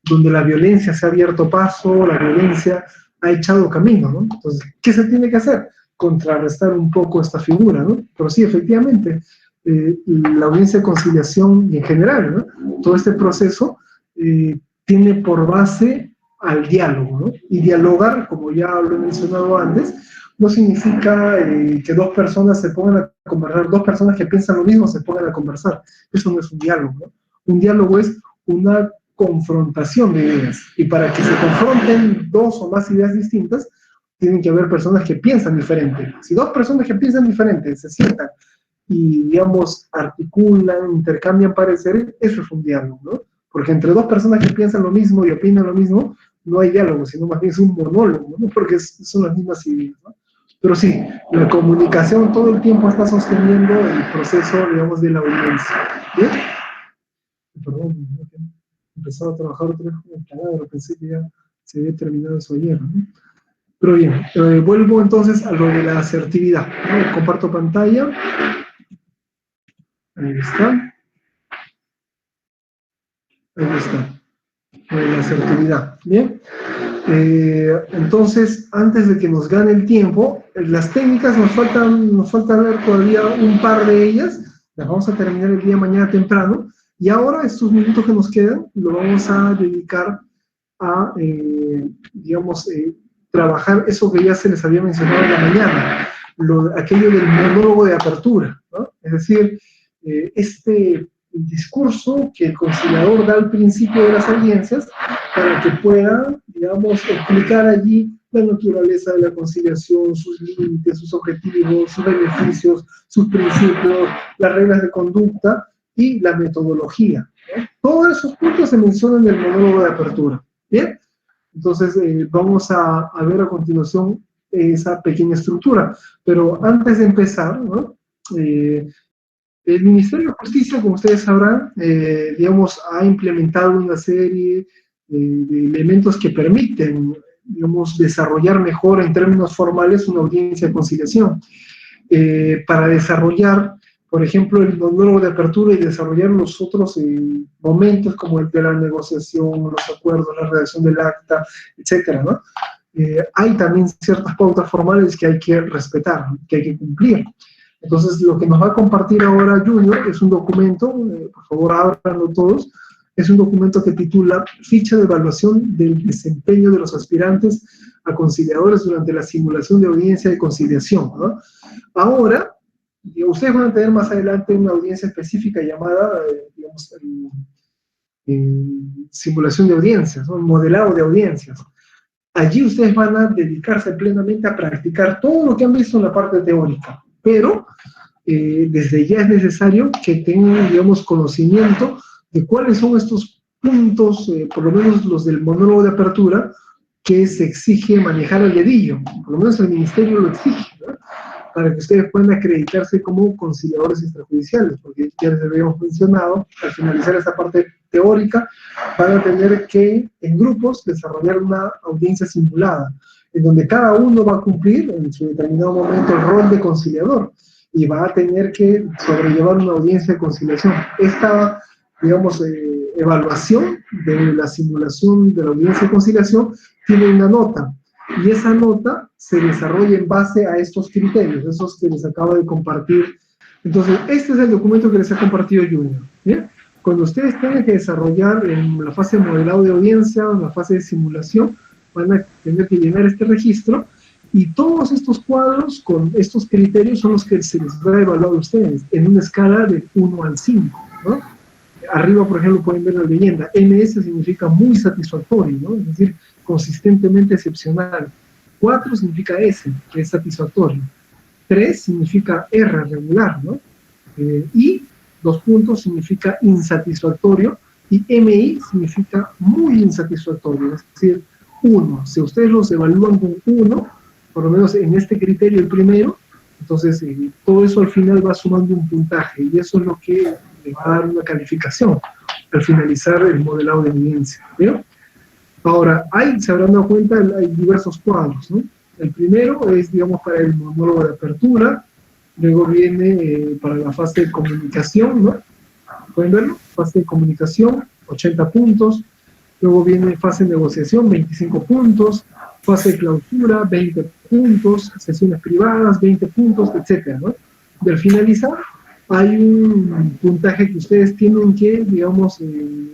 donde la violencia se ha abierto paso, la violencia ha echado camino, ¿no? Entonces, ¿qué se tiene que hacer? Contrarrestar un poco esta figura, ¿no? Pero sí, efectivamente, la audiencia de conciliación y en general, ¿no? Todo este proceso tiene por base al diálogo, ¿no? Y dialogar, como ya lo he mencionado antes, no significa que dos personas se pongan a conversar, dos personas que piensan lo mismo se pongan a conversar. Eso no es un diálogo, ¿no? Un diálogo es una confrontación de ideas. Y para que se confronten dos o más ideas distintas, tienen que haber personas que piensan diferente. Si dos personas que piensan diferente se sientan y, digamos, articulan, intercambian pareceres, eso es un diálogo, ¿no? Porque entre dos personas que piensan lo mismo y opinan lo mismo, no hay diálogo, sino más bien es un monólogo, ¿no? Porque son las mismas ideas, ¿no? Pero sí, la comunicación todo el tiempo está sosteniendo el proceso, digamos, de la audiencia. ¿Bien? Perdón, empezaba a trabajar otra vez con el taladro, pensé que ya se había terminado eso ayer, ¿no? Pero bien, vuelvo entonces a lo de la asertividad, ¿no? Comparto pantalla. Ahí está. Ahí está. La asertividad. Bien. Entonces, antes de que nos gane el tiempo, las técnicas nos falta ver todavía un par de ellas. Las vamos a terminar el día de mañana temprano. Y ahora, estos minutos que nos quedan, lo vamos a dedicar a, digamos, trabajar eso que ya se les había mencionado en la mañana, aquello del monólogo de apertura, ¿no? Es decir, este discurso que el conciliador da al principio de las audiencias para que pueda, digamos, explicar allí la naturaleza de la conciliación, sus límites, sus objetivos, sus beneficios, sus principios, las reglas de conducta y la metodología, ¿no? Todos esos puntos se mencionan en el monólogo de apertura. ¿Bien? Entonces, vamos a ver a continuación esa pequeña estructura. Pero antes de empezar, ¿no? El Ministerio de Justicia, como ustedes sabrán, digamos, ha implementado una serie de elementos que permiten, digamos, desarrollar mejor en términos formales una audiencia de conciliación. Para desarrollar, por ejemplo, el monólogo de apertura y desarrollar los otros momentos como el de la negociación, los acuerdos, la redacción del acta, etcétera, ¿no? Hay también ciertas pautas formales que hay que respetar, que hay que cumplir. Entonces, lo que nos va a compartir ahora Junior es un documento, por favor, ábranlo todos, es un documento que titula Ficha de evaluación del desempeño de los aspirantes a conciliadores durante la simulación de audiencia de conciliación, ¿no? Ahora, ustedes van a tener más adelante una audiencia específica llamada, digamos, simulación de audiencias, ¿no? Modelado de audiencias. Allí ustedes van a dedicarse plenamente a practicar todo lo que han visto en la parte teórica, pero desde ya es necesario que tengan, digamos, conocimiento de cuáles son estos puntos, por lo menos los del monólogo de apertura, que se exige manejar al dedillo, por lo menos el ministerio lo exige, ¿no? Para que ustedes puedan acreditarse como conciliadores extrajudiciales, porque ya les habíamos mencionado, al finalizar esta parte teórica, van a tener que, en grupos, desarrollar una audiencia simulada, en donde cada uno va a cumplir, en su determinado momento, el rol de conciliador, y va a tener que sobrellevar una audiencia de conciliación. Esta, digamos, evaluación de la simulación de la audiencia de conciliación tiene una nota, y esa nota se desarrolla en base a estos criterios, esos que les acabo de compartir. Entonces, este es el documento que les ha compartido Junior, ¿bien? Cuando ustedes tengan que desarrollar en la fase de modelado de audiencia, en la fase de simulación, van a tener que llenar este registro, y todos estos cuadros con estos criterios son los que se les va a evaluar a ustedes, en una escala de 1 al 5, ¿no? Arriba, por ejemplo, pueden ver la leyenda. MS significa muy satisfactorio, ¿no? Es decir, consistentemente excepcional. 4 significa S, que es satisfactorio. 3 significa R, regular, ¿no? Y 2 puntos significa insatisfactorio, y MI significa muy insatisfactorio, es decir, 1. Si ustedes los evalúan con 1, por lo menos en este criterio el primero, entonces todo eso al final va sumando un puntaje, y eso es lo que le va a dar una calificación al finalizar el modelado de evidencia, ¿vieron? Ahora, se habrán dado cuenta, hay diversos cuadros, ¿no? El primero es, digamos, para el monólogo de apertura, luego viene para la fase de comunicación, ¿no? ¿Pueden verlo? Fase de comunicación, 80 puntos, luego viene fase de negociación, 25 puntos, fase de clausura, 20 puntos, sesiones privadas, 20 puntos, etcétera, ¿no? Y al finalizar, hay un puntaje que ustedes tienen que, digamos,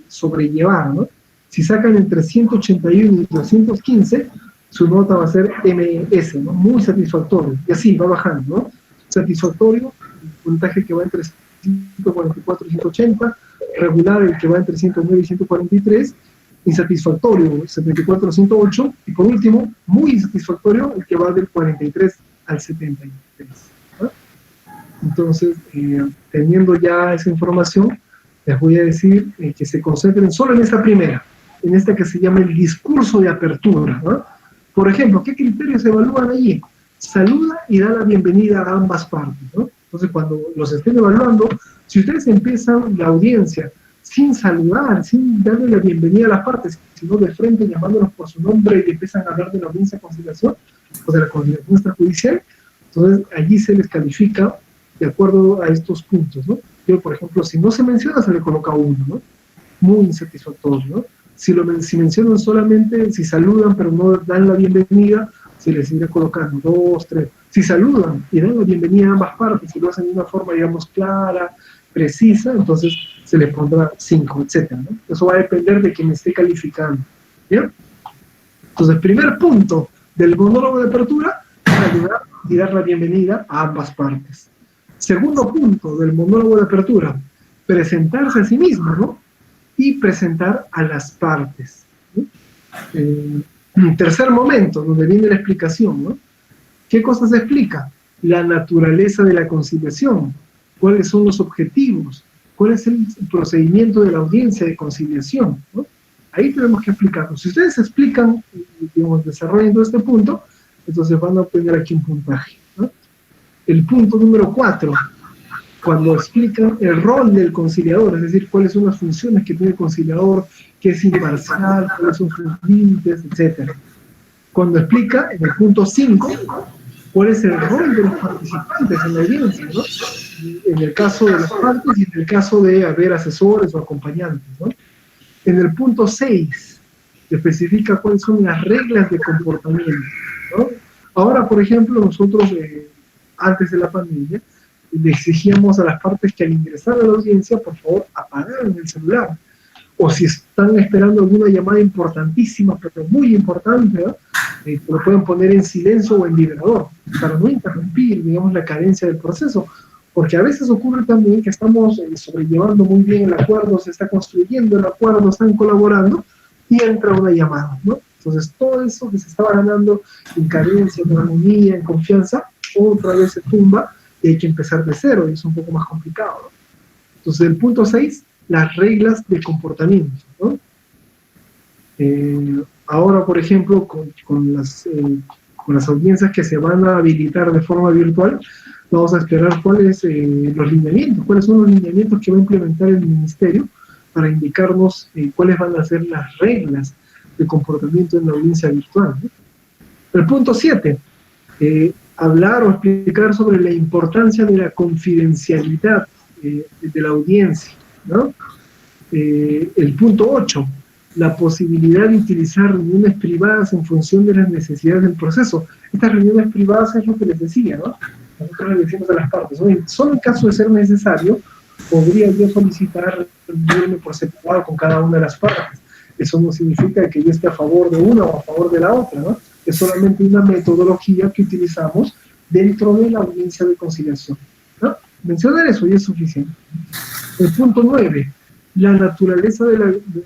sobrellevar, ¿no? Si sacan entre 181 y 215, su nota va a ser MS, ¿no? Muy satisfactorio. Y así va bajando, ¿no? Satisfactorio, el puntaje que va entre 144 y 180, regular el que va entre 109 y 143, insatisfactorio 74 a 108, y por último, muy insatisfactorio el que va del 43 al 73. ¿no? Entonces, teniendo ya esa información, les voy a decir que se concentren solo en esta primera, en esta que se llama el discurso de apertura. ¿no? Por ejemplo, ¿qué criterios se evalúan allí? Saluda y da la bienvenida a ambas partes. ¿no? Entonces, cuando los estén evaluando, si ustedes empiezan la audiencia sin saludar, sin darle la bienvenida a las partes, sino de frente llamándolos por su nombre y empiezan a hablar de la audiencia de conciliación, o de la conciliación extrajudicial, entonces allí se les califica de acuerdo a estos puntos, ¿no? Yo, por ejemplo, si no se menciona, se le coloca 1, ¿no? Muy insatisfactorio, ¿no? Si mencionan solamente, si saludan pero no dan la bienvenida, se les irá colocando 2, 3. Si saludan y dan la bienvenida a ambas partes, y lo hacen de una forma, digamos, clara, precisa, entonces se le pondrá 5, etc. ¿no? Eso va a depender de quien esté calificando. ¿Bien? Entonces, primer punto del monólogo de apertura, saludar y dar la bienvenida a ambas partes. Segundo punto del monólogo de apertura, presentarse a sí mismo, ¿no? Y presentar a las partes. ¿no? Tercer momento, donde viene la explicación, ¿no? ¿Qué cosa se explica? La naturaleza de la conciliación, cuáles son los objetivos, cuál es el procedimiento de la audiencia de conciliación, ¿no? Ahí tenemos que explicarlo. Si ustedes explican, digamos, desarrollando este punto, entonces van a obtener aquí un puntaje, ¿no? El punto número 4, cuando explican el rol del conciliador, es decir, cuáles son las funciones que tiene el conciliador, qué es imparcial, cuáles son sus límites, etc. Cuando explica, en el punto 5, cuál es el rol de los participantes en la audiencia, ¿no? En el caso de las partes y en el caso de haber asesores o acompañantes, ¿no? En el punto 6, especifica cuáles son las reglas de comportamiento, ¿no? Ahora, por ejemplo, nosotros, antes de la pandemia, le exigíamos a las partes que al ingresar a la audiencia, por favor, apagaran el celular. O si están esperando alguna llamada importantísima, pero muy importante, ¿no? Lo pueden poner en silencio o en vibrador, para no interrumpir, digamos, la cadencia del proceso. Porque a veces ocurre también que estamos sobrellevando muy bien el acuerdo, se está construyendo el acuerdo, están colaborando, y entra una llamada, ¿no? Entonces, todo eso que se estaba ganando en cadencia, en armonía, en confianza, otra vez se tumba y hay que empezar de cero, y es un poco más complicado, ¿no? Entonces, el punto 6, las reglas de comportamiento, ¿no? Ahora, por ejemplo, con las audiencias que se van a habilitar de forma virtual, vamos a esperar cuáles los lineamientos, cuáles son los lineamientos que va a implementar el Ministerio para indicarnos cuáles van a ser las reglas de comportamiento en la audiencia virtual, ¿no? El punto 7, hablar o explicar sobre la importancia de la confidencialidad de la audiencia, ¿no? El punto 8, la posibilidad de utilizar reuniones privadas en función de las necesidades del proceso. Estas reuniones privadas es lo que les decía, ¿no? Nosotros le decimos a las partes, oye, solo en caso de ser necesario, podría yo solicitar reunirme por separado con cada una de las partes. Eso no significa que yo esté a favor de una o a favor de la otra, ¿no? Es solamente una metodología que utilizamos dentro de la audiencia de conciliación, ¿no? Mencionar eso ya es suficiente. El punto 9, la naturaleza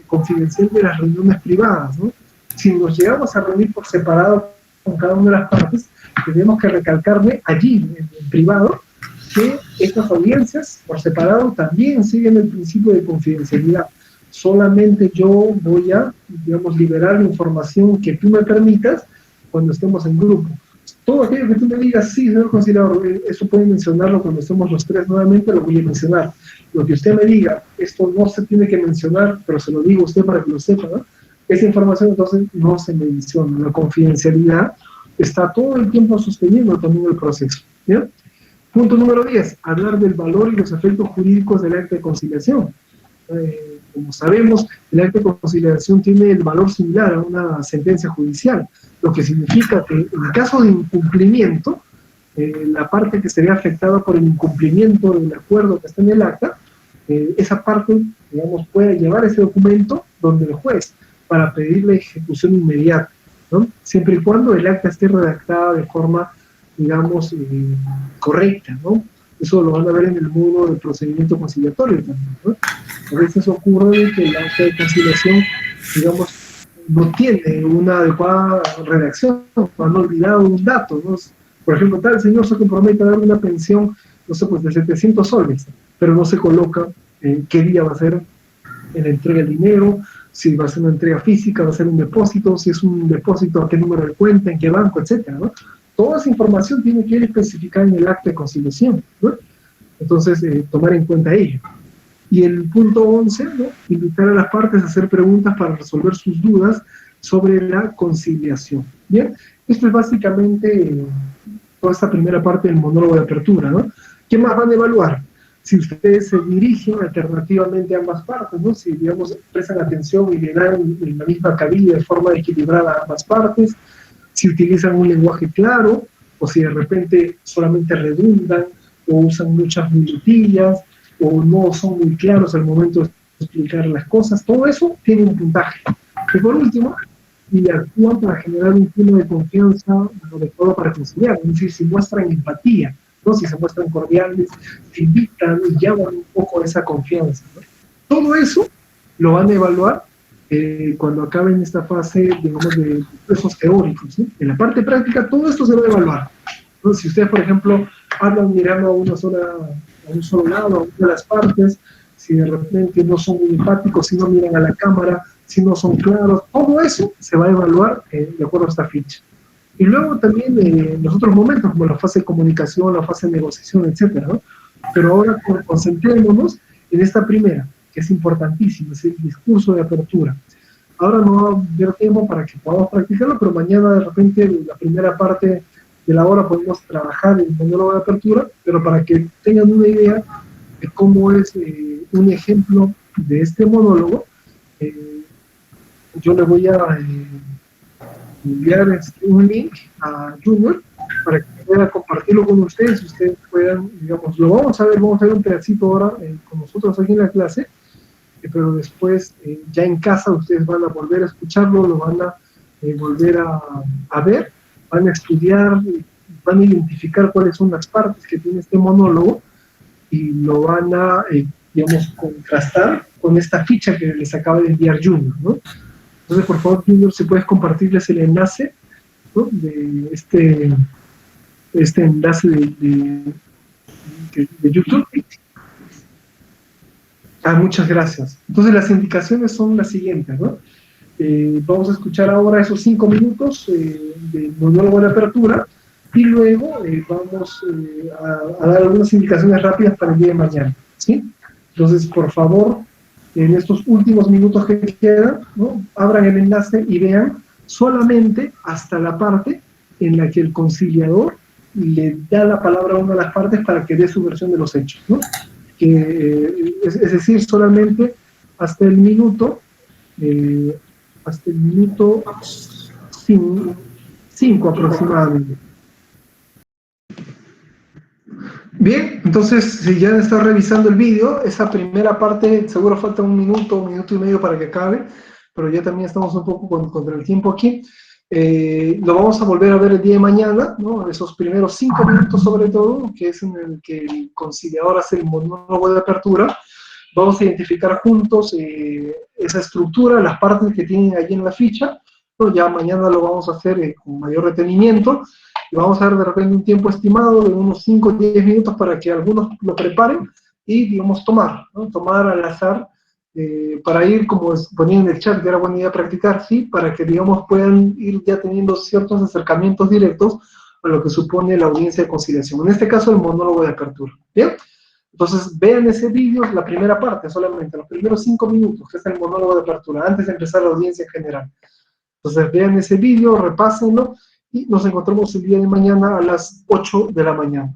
confidencial de las reuniones privadas, ¿no? Si nos llegamos a reunir por separado con cada una de las partes, tenemos que recalcarle allí, en privado, que estas audiencias por separado también siguen el principio de confidencialidad. Solamente yo voy a, digamos, liberar la información que tú me permitas cuando estemos en grupo. Todo aquello que tú me digas, sí, señor conciliador, eso pueden mencionarlo cuando estemos los tres nuevamente, lo voy a mencionar. Lo que usted me diga, esto no se tiene que mencionar, pero se lo digo a usted para que lo sepa, ¿no? Esa información entonces no se menciona. La confidencialidad está todo el tiempo sosteniendo también el proceso, ¿ya? Punto número 10, hablar del valor y los efectos jurídicos del acta de conciliación. Como sabemos, el acta de conciliación tiene el valor similar a una sentencia judicial, lo que significa que en caso de incumplimiento, la parte que sería afectada por el incumplimiento del acuerdo que está en el acta, esa parte, digamos, puede llevar ese documento donde el juez, para pedir la ejecución inmediata, ¿no? Siempre y cuando el acta esté redactada de forma, digamos, correcta, ¿no? Eso lo van a ver en el módulo del procedimiento conciliatorio también, ¿no? A veces ocurre que el acta de conciliación, digamos, no tiene una adecuada redacción, han olvidado un dato, ¿no? Por ejemplo, tal señor se compromete a dar una pensión, no sé, pues de 700 soles, pero no se coloca qué día va a ser la entrega del dinero, si va a ser una entrega física, va a ser un depósito, si es un depósito, a qué número de cuenta, en qué banco, etcétera, ¿no? Toda esa información tiene que ir especificada en el acta de conciliación, ¿no? Entonces, tomar en cuenta ello. Y el punto 11, ¿no? Invitar a las partes a hacer preguntas para resolver sus dudas sobre la conciliación. Bien, esto es básicamente toda esta primera parte del monólogo de apertura, ¿no? ¿Qué más van a evaluar? Si ustedes se dirigen alternativamente a ambas partes, ¿no? Si, digamos, prestan atención y le dan en la misma cabida de forma equilibrada a ambas partes, si utilizan un lenguaje claro, o si de repente solamente redundan, o usan muchas muletillas, o no son muy claros al momento de explicar las cosas, todo eso tiene un puntaje. Y por último, y actúan para generar un clima de confianza adecuado para conciliar, es decir, si muestran empatía, ¿no? Si se muestran cordiales, si invitan y llaman un poco a esa confianza, ¿no? Todo eso lo van a evaluar cuando acaben esta fase, digamos, de procesos teóricos, ¿sí? En la parte práctica, todo esto se va a evaluar, ¿no? Si ustedes, por ejemplo, hablan mirando a un solo lado, a una de las partes, si de repente no son muy empáticos, si no miran a la cámara, si no son claros, todo eso se va a evaluar de acuerdo a esta ficha. Y luego también los otros momentos, como la fase de comunicación, la fase de negociación, etcétera, ¿no? Pero ahora concentrémonos en esta primera, que es importantísima, es el discurso de apertura. Ahora no va a haber tiempo para que podamos practicarlo, pero mañana de repente la primera parte de la hora podemos trabajar en el monólogo de apertura, pero para que tengan una idea de cómo es un ejemplo de este monólogo, yo le voy a enviar un link a Junior para que pueda compartirlo con ustedes, ustedes puedan, digamos, lo vamos a ver un pedacito ahora con nosotros aquí en la clase, pero después ya en casa ustedes van a volver a escucharlo, lo van a volver a ver, van a estudiar, van a identificar cuáles son las partes que tiene este monólogo y lo van a, digamos, contrastar con esta ficha que les acaba de enviar Junior, ¿no? Entonces, por favor, Junior, si puedes compartirles el enlace, ¿no? De este enlace de YouTube. Muchas gracias. Entonces, las indicaciones son las siguientes, ¿no? Vamos a escuchar ahora esos 5 minutos del monólogo de apertura y luego vamos a dar algunas indicaciones rápidas para el día de mañana, ¿sí? Entonces, por favor, en estos últimos minutos que quedan, ¿no? Abran el enlace y vean solamente hasta la parte en la que el conciliador le da la palabra a una de las partes para que dé su versión de los hechos, ¿no? Es decir, solamente hasta el minuto 5 aproximadamente. Bien, entonces si ya está revisando el vídeo, esa primera parte seguro falta un minuto y medio para que acabe, pero ya también estamos un poco contra el tiempo aquí. Lo vamos a volver a ver el día de mañana, ¿no? Esos primeros 5 minutos sobre todo, que es en el que el conciliador hace el monólogo de apertura. Vamos a identificar juntos esa estructura, las partes que tienen allí en la ficha, ¿no? Ya mañana lo vamos a hacer con mayor retenimiento, y vamos a dar de repente un tiempo estimado de unos 5 o 10 minutos para que algunos lo preparen y, digamos, tomar, ¿no? Tomar al azar, para ir, como ponía en el chat, que era buena idea practicar, sí, para que, digamos, puedan ir ya teniendo ciertos acercamientos directos a lo que supone la audiencia de conciliación. En este caso, el monólogo de apertura. ¿Bien? Entonces, vean ese vídeo, la primera parte solamente, los primeros 5 minutos, que es el monólogo de apertura, antes de empezar la audiencia en general. Entonces, vean ese vídeo, repásenlo, y nos encontramos el día de mañana a las 8 de la mañana.